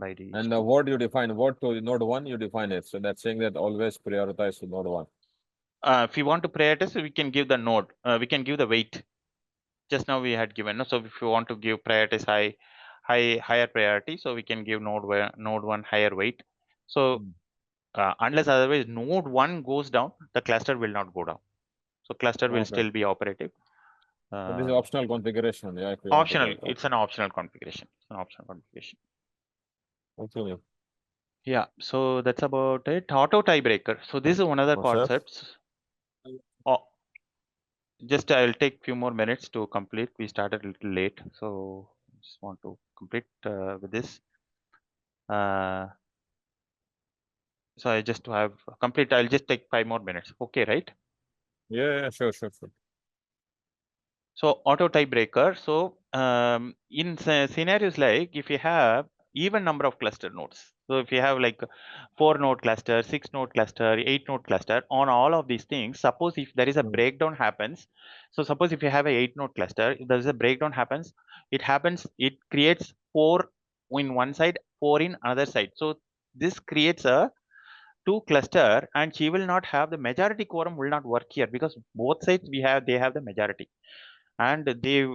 ID is and 2. what you define, what to node 1 you define it. So that's saying that always prioritize to node 1. If we want to prioritize, we can give the node. We can give the weight. Just now we had given. No? So if you want to give priorities higher priority, so we can give node 1 higher weight. So unless otherwise node 1 goes down, the cluster will not go down. So cluster will still be operative. So this is optional configuration. Yeah, if you optional. want to It's an optional configuration. It's an optional configuration. okay. Yeah. So that's about it. Auto tiebreaker. So this is one other concepts. Oh, just I'll take few more minutes to complete. We started a little late, so just want to complete with this. So I just have complete. I'll just take 5 more minutes. Okay, right? Yeah, sure. So auto tiebreaker. So in scenarios like if you have even number of cluster nodes, So if you have like 4 node cluster, 6 node cluster, 8 node cluster, on all of these things, suppose if there is a breakdown happens, so suppose if you have a 8 node cluster, if there is a breakdown happens, it creates 4 in one side, 4 in another side. So this creates a 2 cluster, and she will not have the majority. Quorum will not work here because both sides they have the majority, and they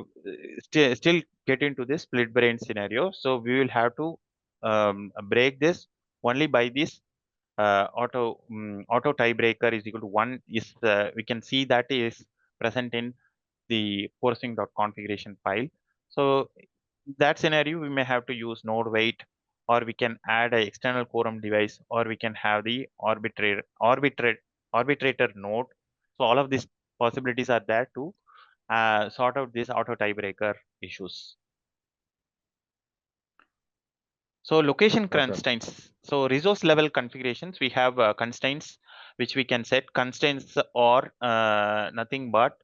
still get into this split brain scenario. So we will have to break this only by this auto tiebreaker is equal to 1 is we can see that is present in the forcing.configuration file. So that scenario we may have to use node wait, or we can add an external quorum device, or we can have the arbitrator node. So all of these possibilities are there to sort out this auto tiebreaker issues. So location constraints. So resource level configurations, we have constraints which we can set. Constraints or nothing but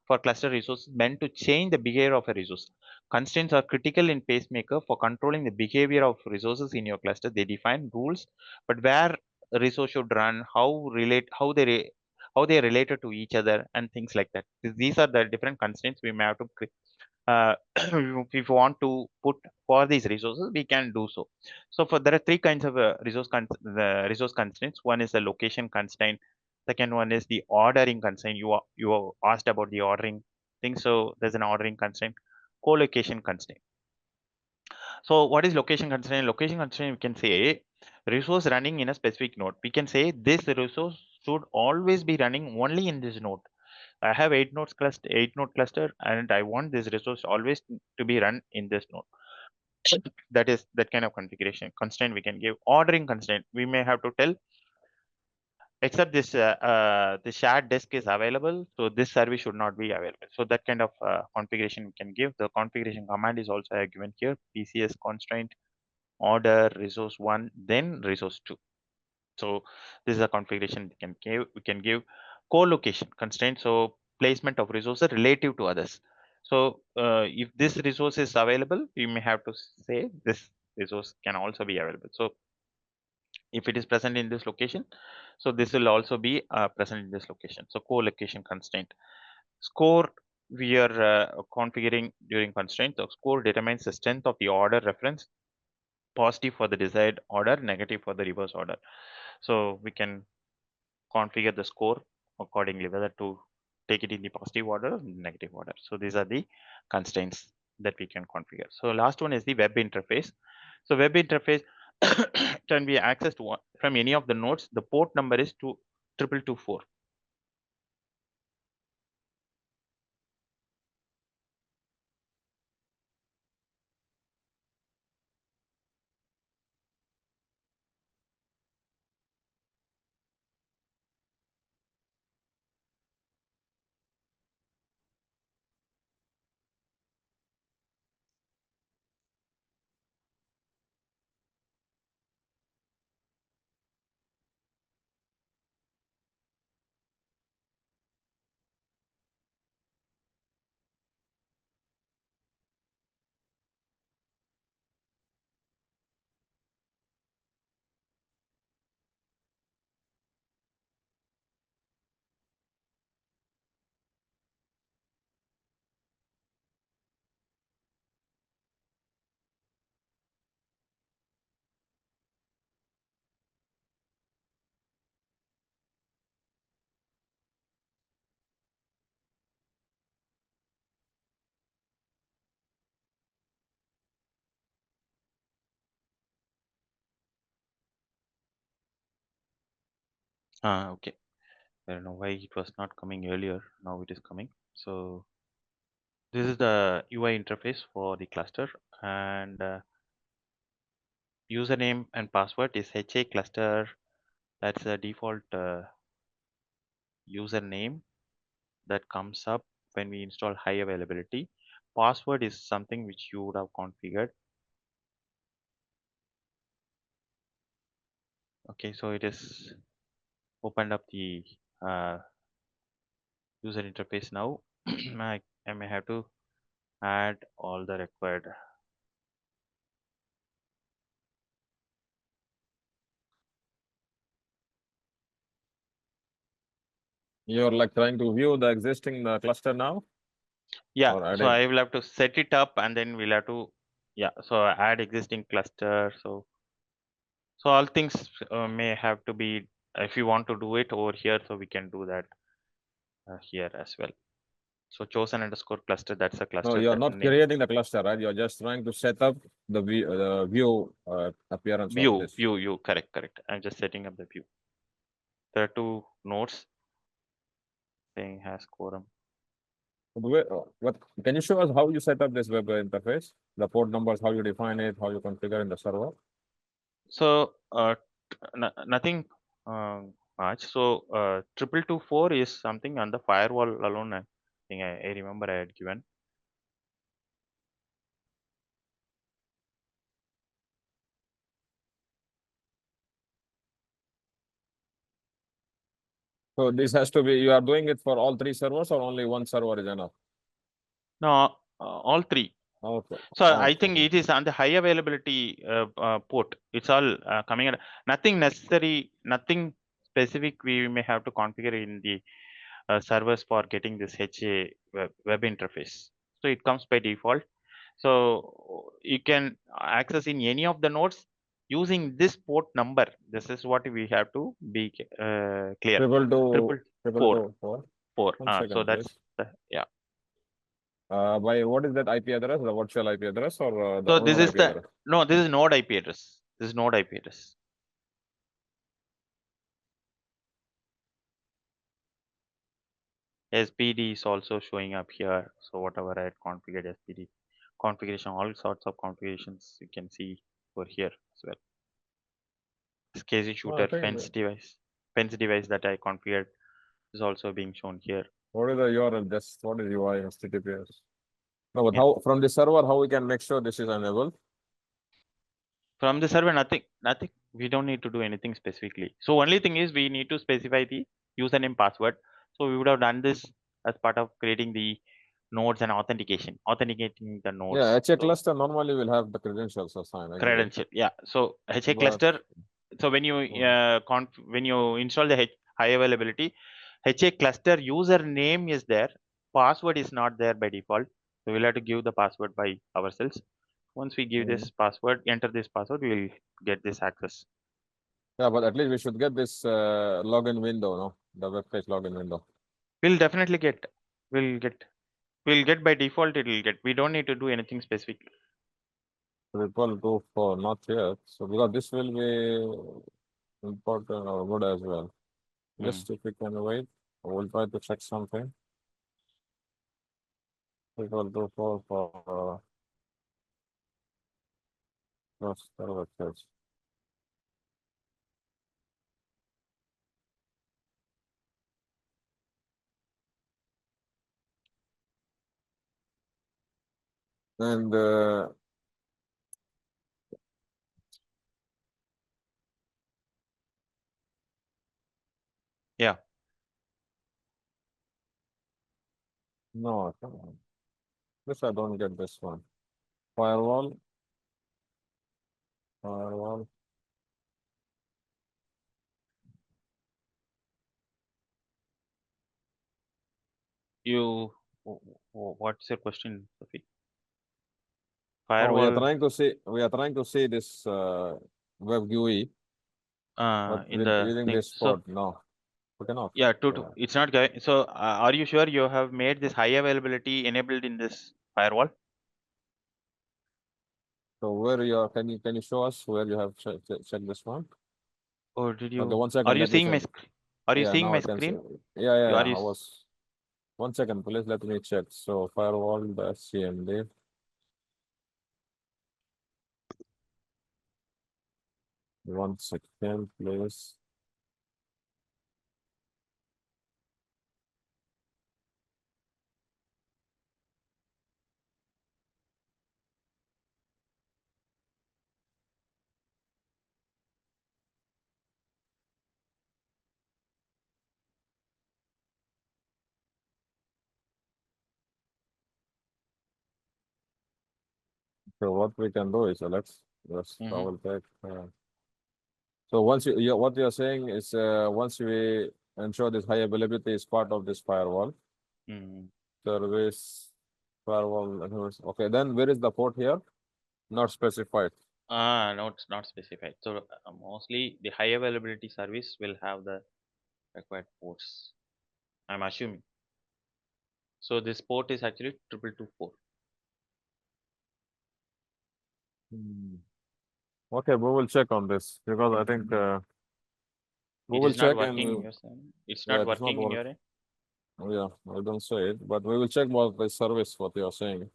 for cluster resources meant to change the behavior of a resource. Constraints are critical in pacemaker for controlling the behavior of resources in your cluster. They define rules, but where a resource should run, how they are related to each other, and things like that. These are the different constraints we may have to if you want to put for these resources, we can do so. So for there are 3 kinds of the resource constraints. One is the location constraint. Second one is the ordering constraint. You asked about the ordering thing, so there's an ordering constraint. Co-location constraint. So what is location constraint? Location constraint, we can say resource running in a specific node. We can say this resource should always be running only in this node. I have 8 node cluster, and I want this resource always to be run in this node. That is that kind of configuration constraint we can give. Ordering constraint, we may have to tell except this the shared disk is available, so this service should not be available. So that kind of configuration we can give. The configuration command is also given here. PCS constraint order resource 1 then resource 2. So this is a configuration we can give. Co-location constraint, so placement of resources relative to others. So if this resource is available, you may have to say this resource can also be available. So if it is present in this location, so this will also be present in this location. So co-location constraint. Score, we are configuring during constraint. The score determines the strength of the order reference, positive for the desired order, negative for the reverse order. So we can configure the score accordingly, whether to take it in the positive order or negative order. So these are the constraints that we can configure. So last one is the web interface. So web interface can be accessed from any of the nodes. The port number is 2224. Okay. I don't know why it was not coming earlier. Now it is coming. So this is the UI interface for the cluster, and username and password is HA cluster. That's the default username that comes up when we install high availability. Password is something which you would have configured. Okay, so it is opened up the user interface now. I may have to add all the required You're like trying to view the existing cluster now? Yeah, Or so adding? I will have to set it up and then we'll have to, yeah, so add existing cluster. So all things may have to be, if you want to do it over here, so we can do that here as well. So chosen underscore cluster, that's a cluster. No, you're that not name. creating the cluster, right? You're just trying to set up the view appearance of this. View, correct. I'm just setting up the view. There are two nodes saying has quorum. What can you show us how you set up this web interface? The port numbers, how you define it, how you configure in the server? So nothing much. So 2224 is something on the firewall alone. I think I remember I had given. So this has to be, you are doing it for all three servers or only one server is enough? No, all three. Okay. So I think Okay. it is on the high availability port. It's all coming at nothing necessary, nothing specific we may have to configure in the servers for getting this HA web interface. So it comes by default. So you can access in any of the nodes using this port number. This is what we have to be clear. Triple Four. two four. Four. One So second, that's please. yeah. By what is that IP address? The virtual IP address or the So this node is IP the address? no. This is node IP address. This is node IP address. SPD is also showing up here. So whatever I had configured SPD configuration, all sorts of configurations you can see over here as well. SCSI shooter fence device that I configured is also being shown here. What is the URL? Just what is UI HTTPS? No, but Yeah. how from the server, how we can make sure this is enabled? From the server, nothing. We don't need to do anything specifically. So only thing is we need to specify the username password. So we would have done this as part of creating the nodes and authenticating the nodes. Yeah, HA So cluster normally will have the credentials assigned. credential, yeah. So HA But- cluster. So when you when you install the high availability, HA cluster username is there. Password is not there by default. So we'll have to give the password by ourselves. Once we give this password, enter this password, we will get this access. Yeah, but at least we should get this login window, no? The web page login window. We'll definitely get. We'll get by default. It will get. We don't need to do anything specific. Triple two four, not yet. So because this will be important or good as well. Just if we can wait, we'll try to check something. Triple two four for server page. And Yeah. no, come on. This I don't get this one. Firewall. You. What's your question, Sophie? Oh, Firewall. we are trying to see this web GUI. But In the using thing. this port, no. We cannot. Yeah, it's not going. So are you sure you have made this high availability enabled in this firewall? So where you are, can you show us where you have checked this one? Or did you? Okay, 1 second. Are you Let me seeing my check. screen? Are you Yeah, seeing now my I can see. screen? Yeah. Are you I was. 1 second, please. Let me check. So firewall CMD. One second, please. So what we can do is let's double check. So once what you're saying is once we ensure this high availability is part of this firewall. Service firewall. Okay, then where is the port here? Not specified. No, it's not specified. So mostly the high availability service will have the required ports. I'm assuming. So this port is actually 2224. Okay, we will check on this because I think we It will is not check and working. You're saying it's yeah, not it is not working in work. your end. Yeah, I don't say it, but we will check what the service what you are saying.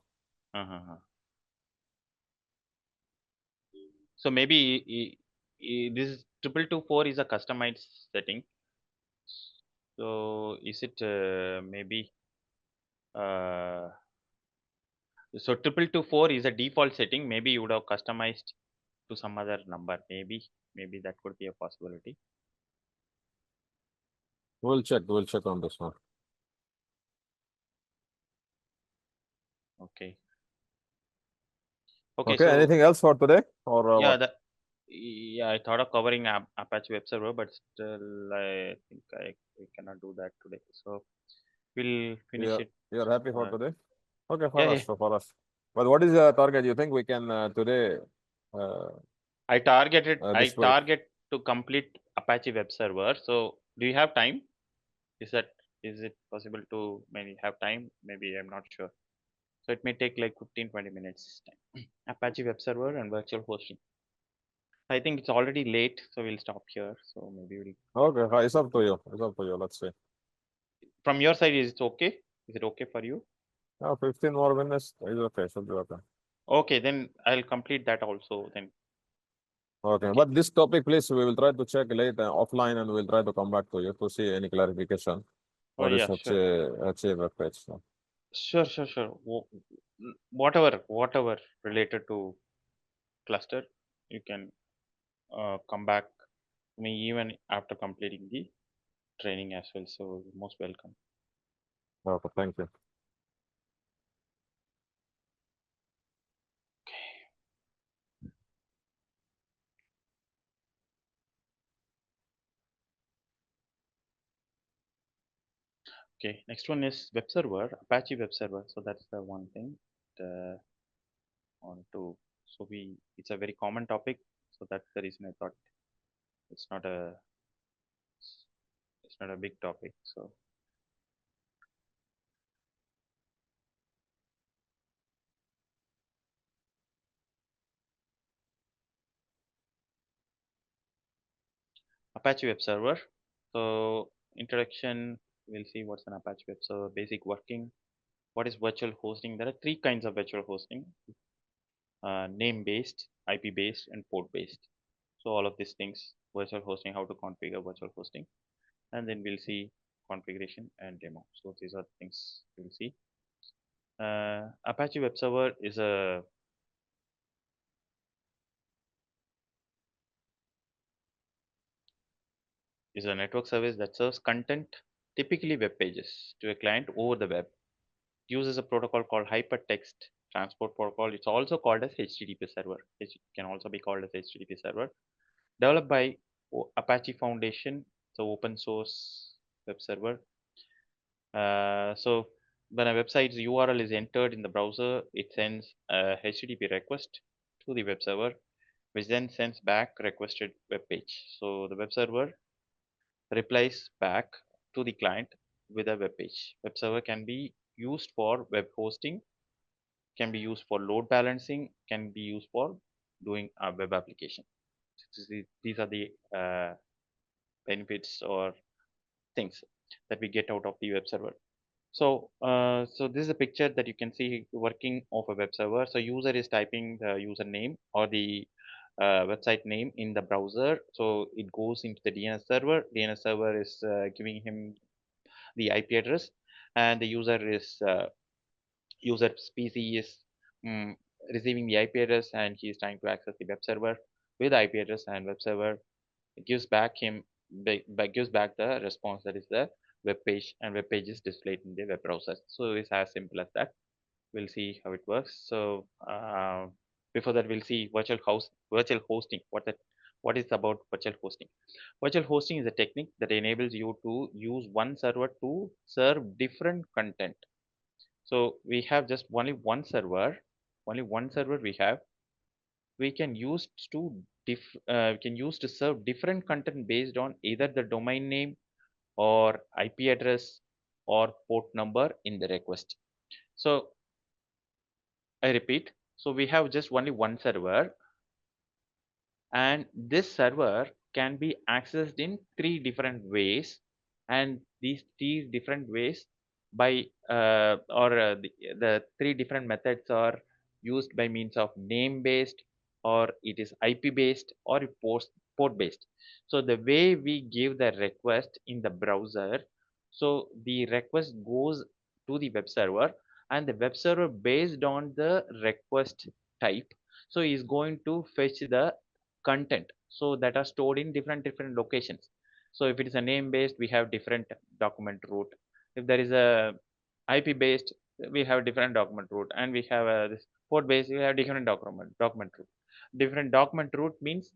So maybe this 2224 is a customized setting. So is it maybe so 2224 is a default setting? Maybe you would have customized to some other number. Maybe that could be a possibility. We'll check. We'll check on this one. Okay. Okay. So Anything else for today or yeah, what? yeah, I thought of covering Apache web server, but still I think we cannot do that today. So we'll finish it. You're happy for today? Okay, for Yeah, us. yeah. So for us. But what is the target? You think we can today? I This week. target to complete Apache web server. So do you have time? Is it possible to maybe have time? Maybe I'm not sure. So it may take like 15-20 minutes time. Apache web server and virtual hosting. I think it's already late, so we'll stop here. So maybe we'll. Okay, it's up to you. It's up to you. Let's see. From your side, is it okay? Is it okay for you? 15 more minutes is okay. Should be okay. Okay, then I'll complete that also. Then okay, but this topic, please, we will try to check later offline, and we'll try to come back to you to see any clarification. oh yeah, sure. Achieve web page. So. Sure. Whatever related to cluster, you can come back to me even after completing the training as well. So you're most welcome. Okay, thank you. Okay, next one is web server, Apache web server. So that's the one thing. On to it's a very common topic. So that's the reason I thought it's not a big topic. So Apache web server. So introduction, we'll see what's an Apache web server, basic working. What is virtual hosting? There are three kinds of virtual hosting: name based, IP based, and port based. So all of these things, virtual hosting, how to configure virtual hosting, and then we'll see configuration and demo. So these are the things we'll see. Apache web server is a network service that serves content, typically web pages, to a client over the web. Uses a protocol called hypertext transport protocol. It's also called as HTTP server. It can also be called as HTTP server. Developed by Apache Foundation, so open source web server. So when a website's URL is entered in the browser, it sends a HTTP request to the web server, which then sends back requested web page. So the web server replies back to the client with a web page. Web server can be used for web hosting, can be used for load balancing, can be used for doing a web application. These are the benefits or things that we get out of the web server. So, so this is a picture that you can see working of a web server. So user is typing the username or the website name in the browser. So it goes into the DNS server. DNS server is giving him the IP address, and the user's PC is receiving the IP address, and he is trying to access the web server with the IP address, and web server gives back the response, that is the web page, and web page is displayed in the web browser. So it's as simple as that. We'll see how it works. So before that, we'll see virtual hosting, What is about virtual hosting? Virtual hosting is a technique that enables you to use one server to serve different content. So we have just only one server, we have. We can use to we can use to serve different content based on either the domain name or IP address or port number in the request. So I repeat, so we have just only one server, and this server can be accessed in three different ways, and these three different ways by the three different methods are used by means of name based, or it is IP based, or it port based. So the way we give the request in the browser, so the request goes to the web server, and the web server, based on the request type, so is going to fetch the content so that are stored in different locations. So if it is a name based, we have different document root. If there is a IP based, we have different document root, and we have this port based, we have different document root. Different document root means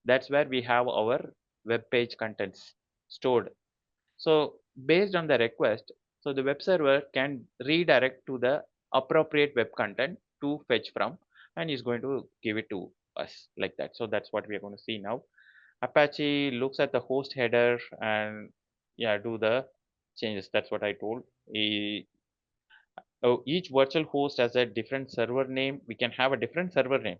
that's where we have our web page contents stored. So based on the request, so the web server can redirect to the appropriate web content to fetch from, and is going to give it to us like that. So that's what we are going to see now. Apache looks at the host header and yeah, do the changes. That's what I told. Each virtual host has a different server name. We can have a different server name.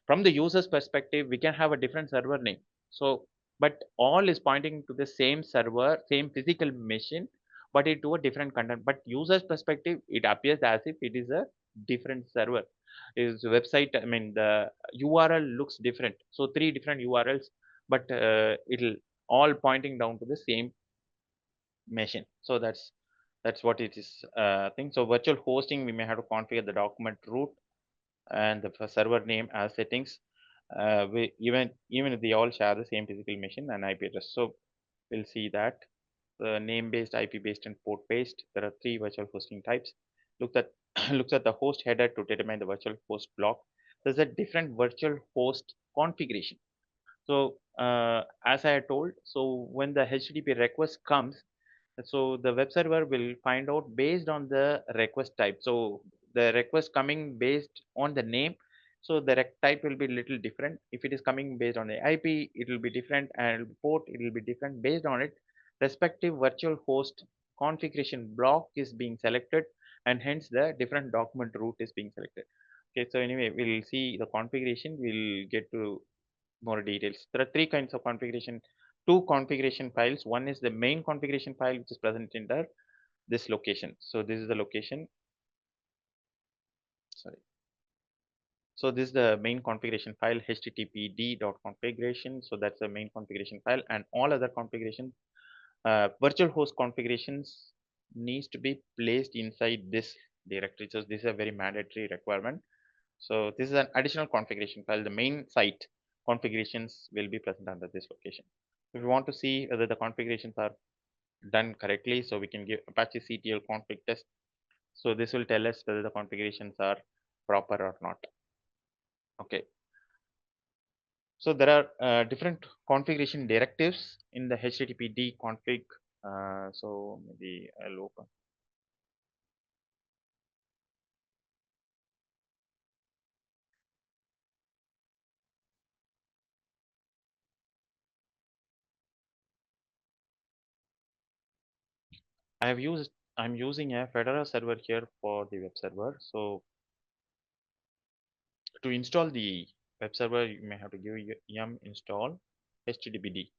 From the user's perspective, we can have a different server name. So, but all is pointing to the same server, same physical machine, but it to a different content. But user's perspective, it appears as if it is a different server. Is website, I mean, the URL looks different. So three different URLs, but it'll all pointing down to the same machine. So that's what it is thing. So virtual hosting, we may have to configure the document root and the server name as settings. We even if they all share the same physical machine and IP address. So we'll see that name based, IP based, and port based. There are three virtual hosting types. Look at looks at the host header to determine the virtual host block. There's a different virtual host configuration. So as I had told, so when the HTTP request comes, so the web server will find out based on the request type. So the request coming based on the name, so the type will be little different. If it is coming based on the IP, it will be different, and port, it will be different. Based on it, respective virtual host configuration block is being selected, and hence the different document root is being selected. Okay, so anyway, we'll see the configuration. We'll get to more details. There are three kinds of configuration, two configuration files. One is the main configuration file, which is present in this location. So this is the location. Sorry. So this is the main configuration file, httpd.configuration. So that's the main configuration file, and all other configuration virtual host configurations needs to be placed inside this directory. So this is a very mandatory requirement. So this is an additional configuration file. The main site configurations will be present under this location. If we want to see whether the configurations are done correctly, so we can give Apache CTL config test. So this will tell us whether the configurations are proper or not. Okay. So there are different configuration directives in the HTTPD config. So maybe I'll open. I'm using a Fedora server here for the web server. So to install the web server, you may have to give yum install httpd.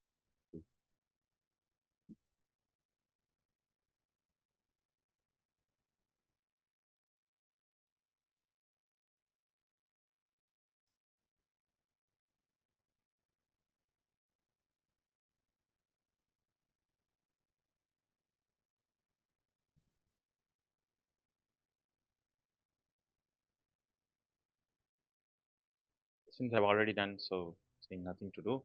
Since I've already done, so saying nothing to do.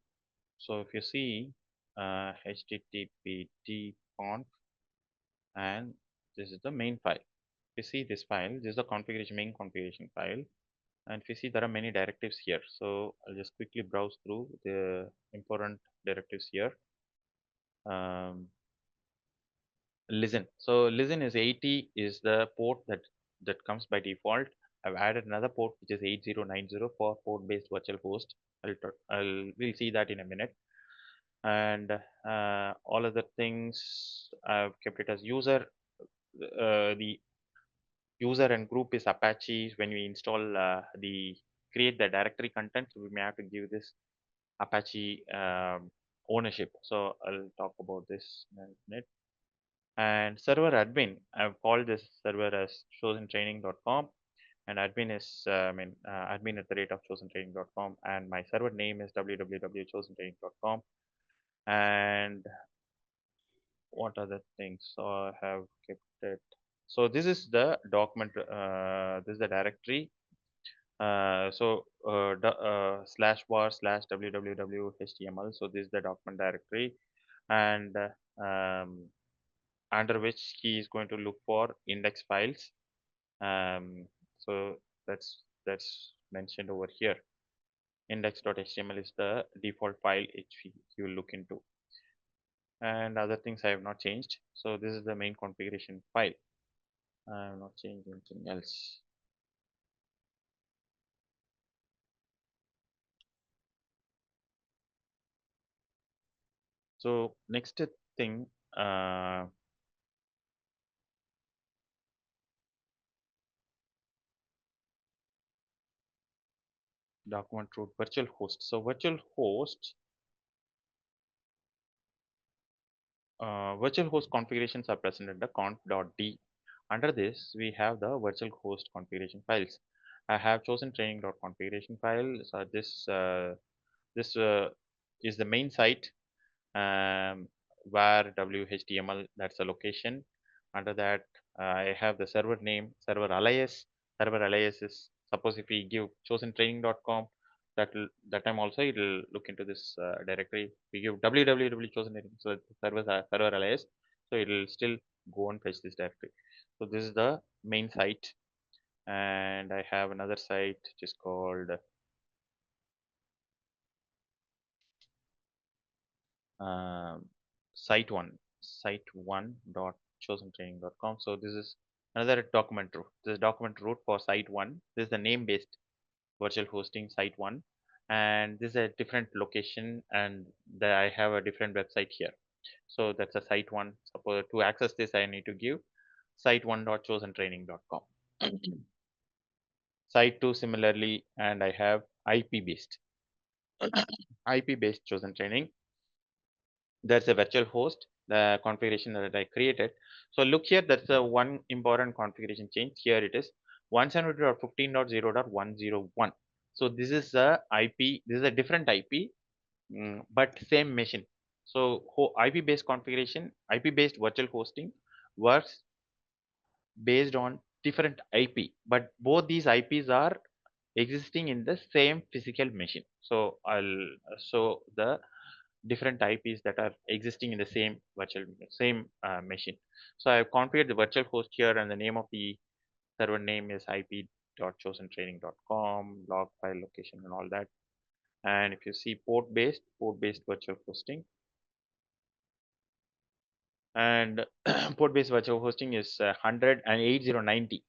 So if you see httpd conf, and this is the main file. You see this file, this is the configuration, main configuration file, And if you see, there are many directives here. So I'll just quickly browse through the important directives here. Listen. So listen is 80 is the port that comes by default. I've added another port which is 8090 for port-based virtual host. We'll see that in a minute. And all other things I've kept it as user. The user and group is Apache. When we install create the directory content, we may have to give this Apache ownership. So I'll talk about this in a minute. And server admin, I've called this server as chosentraining.com, and admin is admin at the rate of chosentraining.com, and my server name is www.chosentraining.com. And what other things? So I have kept it. So this is the document. This is the directory. Slash var slash www html. So this is the document directory, and under which he is going to look for index files. So that's mentioned over here. Index.html is the default file which you will look into, and other things I have not changed. So this is the main configuration file. I have not changed anything else. So next thing, document root virtual host. So virtual host configurations are present under conf.d. Under this, we have the virtual host configuration files. I have chosen training.configuration file. So this is the main site, where whtml, that's the location. Under that, I have the server name, server alias. Server alias is, suppose if we give chosentraining.com, that time also it will look into this directory. We give www chosen training, so server alias, so it will still go and fetch this directory. So this is the main site, and I have another site which is called site1.chosentraining.com. So this is another document root. This is document root for site1. This is the name based virtual hosting site1, and this is a different location, and I have a different website here. So that's a site1. Suppose to access this, I need to give site1.chosentraining.com. Site2 similarly, and I have IP based chosen training. There's a virtual host, the configuration that I created. So look here, that's a one important configuration change. Here it is 172.15.0.101. So this is the IP, this is a different IP, but same machine. So IP based configuration, IP based virtual hosting works based on different IP, but both these IPs are existing in the same physical machine. So I'll show the different IPs that are existing in the same machine. So I've configured the virtual host here, and the name of the server name is ip.chosentraining.com, log file location and all that. And if you see port based virtual hosting, and port based virtual hosting is 100 and 8090.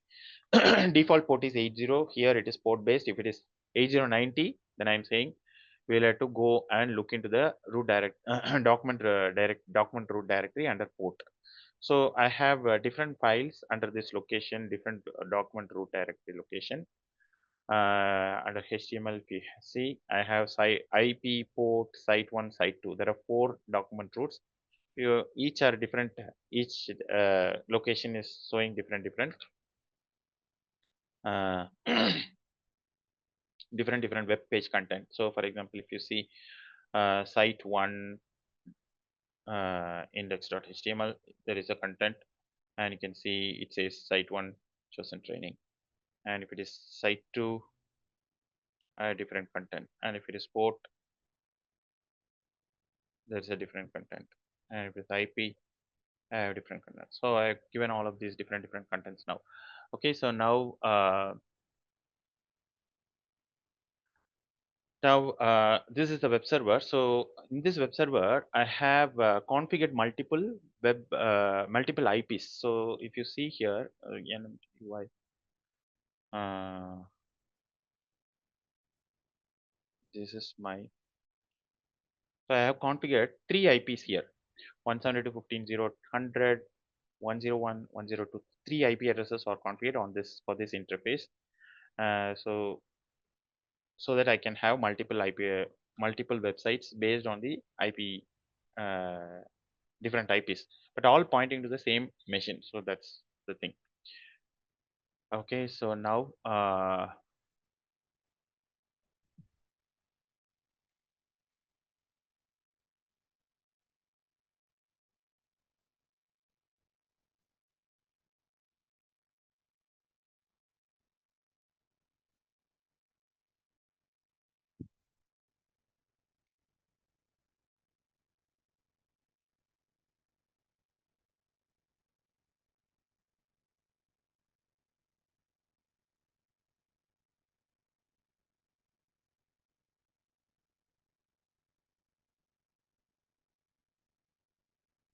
Default port is 80. Here it is port based. If it is 8090, then I'm saying we'll have to go and look into the root document root directory under port. So I have different files under this location, different document root directory location. Under HTML, if you see, I have IP port, site1, site2. There are 4 document roots. Each are different. Each location is showing different uh, different web page content. So for example, if you see site1 index.html, there is a content, and you can see it says site1 chosen training. And if it is site2, different content. And if it is port, there's a different content. And if it's IP, I have different content. So I've given all of these different contents now. Okay, so now Now, this is the web server. So in this web server, I have configured multiple IPs. So if you see here, NMTY, this is my. So I have configured 3 IPs here: 172.15.0.100, 101, 102. 3 IP addresses are configured on this for this interface. So that I can have multiple websites based on the IP, uh, different IPs, but all pointing to the same machine. So that's the thing. Okay, so now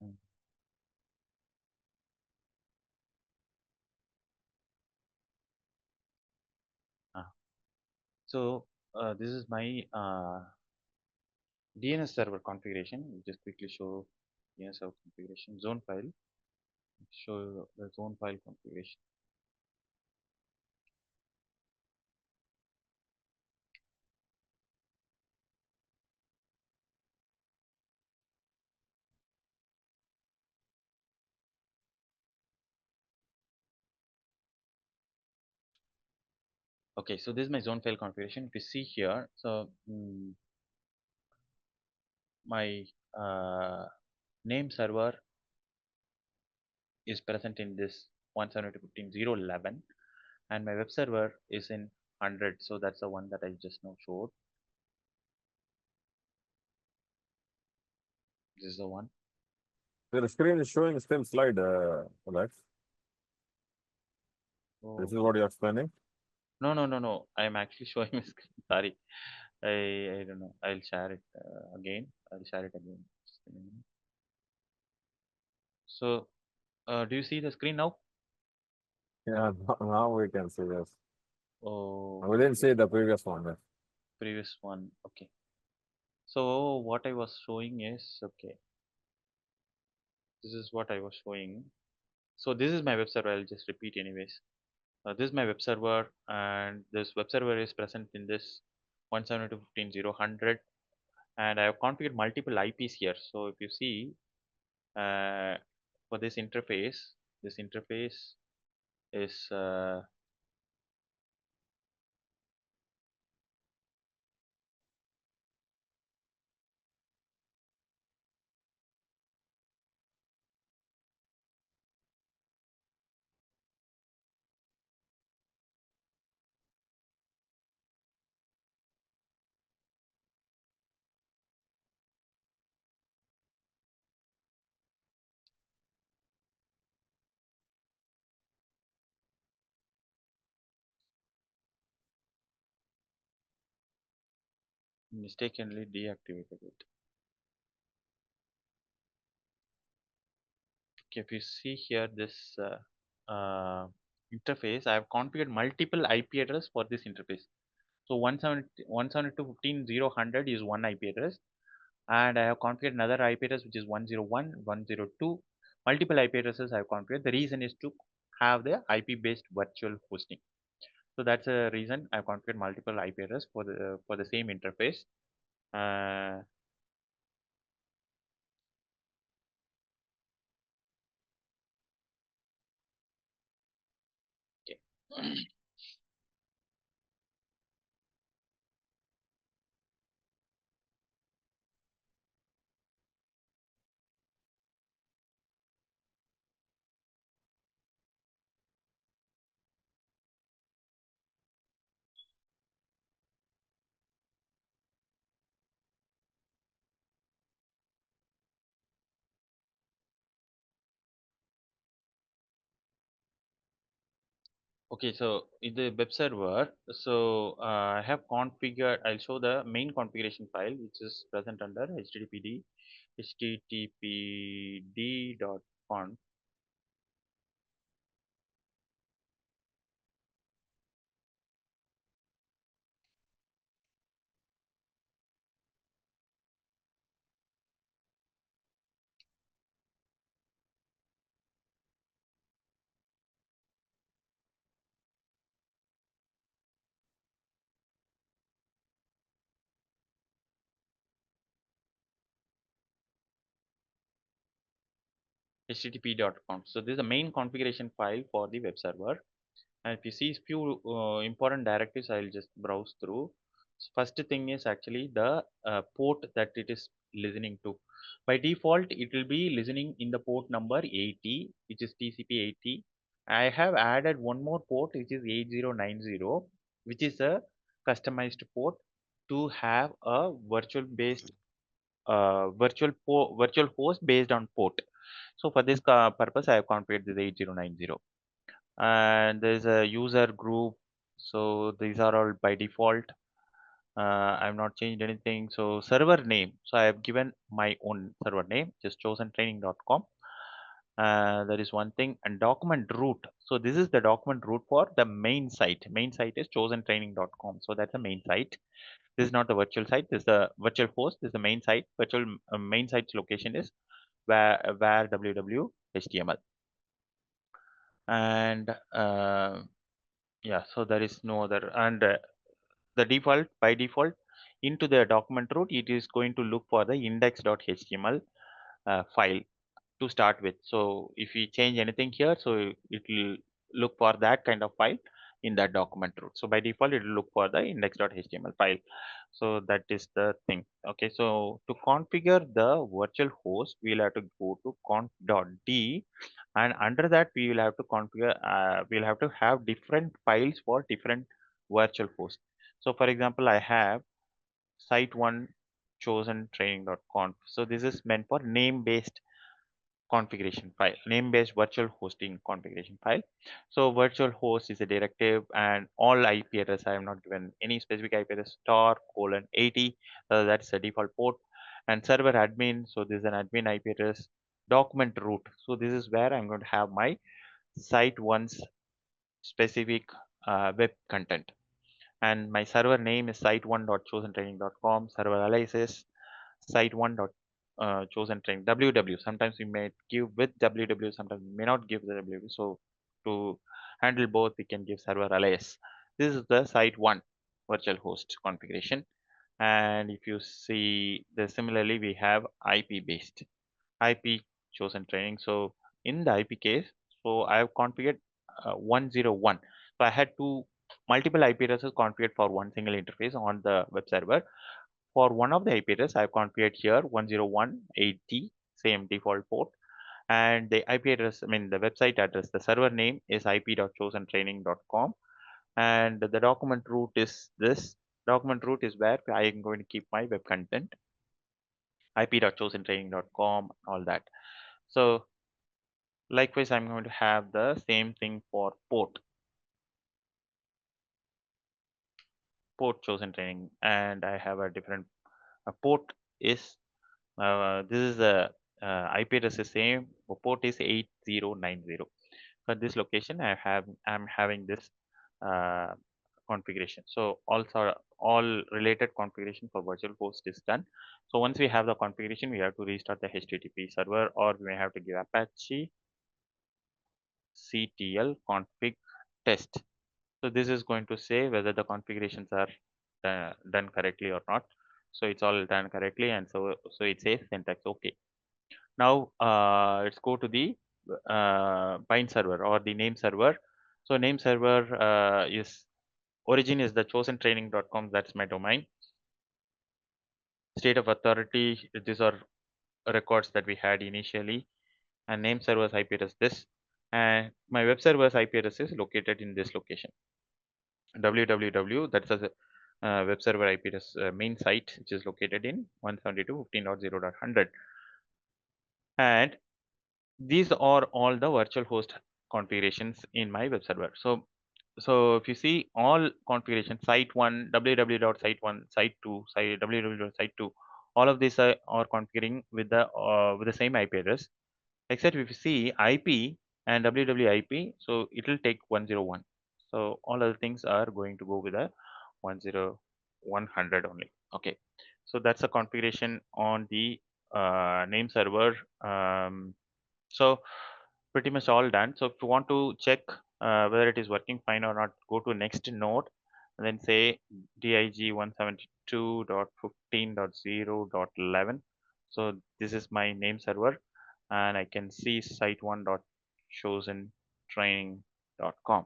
mm, ah, so this is my DNS server configuration. I'll just quickly show DNS server configuration zone file. Show the zone file configuration. Okay, so this is my zone file configuration. If you see here, so my name server is present in this 172.15.0.11, and my web server is in 100. So that's the one that I just now showed. This is the one. The screen is showing the same slide, Alex. Oh, This is what you're explaining. no. I'm actually showing my screen. Sorry, I don't know. I'll share it again. I'll share it again. Just a minute. So, do you see the screen now? Yeah, now we can see this. Oh, We didn't see the previous one. Yeah. previous one. Okay. So what I was showing is, okay. This is what I was showing. So this is my web server. I'll just repeat anyways. This is my web server, and this web server is present in this 172.15.0.100, and I have configured multiple IPs here. So if you see, for this interface is mistakenly deactivated it. Okay, if you see here this interface, I have configured multiple IP address for this interface. So 172.15.0.100 is one IP address, and I have configured another IP address which is 101, 102. Multiple IP addresses I have configured. The reason is to have the IP based virtual hosting. So that's the reason I have configured multiple IP address for the same interface. Uh, okay. Okay, so in the web server, so I have configured, I'll show the main configuration file, which is present under httpd.conf. http.conf. So this is the main configuration file for the web server. And if you see few important directives, I'll just browse through. So first thing is actually the port that it is listening to. By default, it will be listening in the port number 80, which is TCP 80. I have added one more port, which is 8090, which is a customized port to have a virtual host based on port. So for this purpose, I have configured this 8090. And there's a user group, so these are all by default. I've not changed anything. So server name, so I have given my own server name, just chosentraining.com. That is one thing. And document root, so this is the document root for the main site is chosentraining.com, so that's the main site. This is not the virtual site, this is the virtual host, this is the main site. Virtual main site's location is where www html. And yeah, so there is no other. And the default, by default, into the document root, it is going to look for the index.html file to start with. So if we change anything here, so it will look for that kind of file in that document root. So by default, it will look for the index.html file. So that is the thing. Okay, so to configure the virtual host, we'll have to go to conf.d, and under that we will have to configure, we'll have to have different files for different virtual hosts. So for example, I have site1 chosen training.conf. So this is meant for name based configuration file, name based virtual hosting configuration file. So virtual host is a directive, and all IP address, I have not given any specific IP address, star colon 80, that's the default port. And server admin, so this is an admin IP address. Document root, so this is where I'm going to have my site one's specific web content. And my server name is site1.chosentraining.com. Server alias is site1.chosentraining ww. Sometimes we may give with ww, sometimes we may not give the ww. So to handle both, we can give server alias. This is the site1 virtual host configuration. And if you see the similarly, we have IP based IP chosen training. So in the IP case, so I have configured 101. So I had two multiple IP addresses configured for one single interface on the web server. For one of the IP address, I have configured here 101.80, same default port. And the IP address, I mean the website address, the server name is ip.chosentraining.com. And the document root is this. Document root is where I am going to keep my web content, ip.chosentraining.com, all that. So likewise, I'm going to have the same thing for port chosen training, and I have a different port is this is the IP address is same. Port is 8090. For this location, I'm having this uh, configuration. So also all related configuration for virtual host is done. So once we have the configuration, we have to restart the HTTP server, or we may have to give Apache ctl config test. So this is going to say whether the configurations are done correctly or not. So it's all done correctly, and so it says syntax okay. Now let's go to the bind server or the name server. So name server is origin is the chosentraining.com. That's my domain. State of authority, these are records that we had initially, and name server's IP address this, and my web server's IP address is located in this location. www, that's a web server IP address main site, which is located in 172.15.0.100. And these are all the virtual host configurations in my web server. So So if you see all configuration, site 1, www.site1, site 2, site www.site2, all of these are configuring with the same IP address, except if you see IP and wwip, so it will take 101. So all other things are going to go with a 100 only. Okay, so that's a configuration on the name server. So pretty much all done. So if you want to check whether it is working fine or not, go to next node and then say dig 172.15.0.11. So this is my name server, and I can see site1.chosen training.com.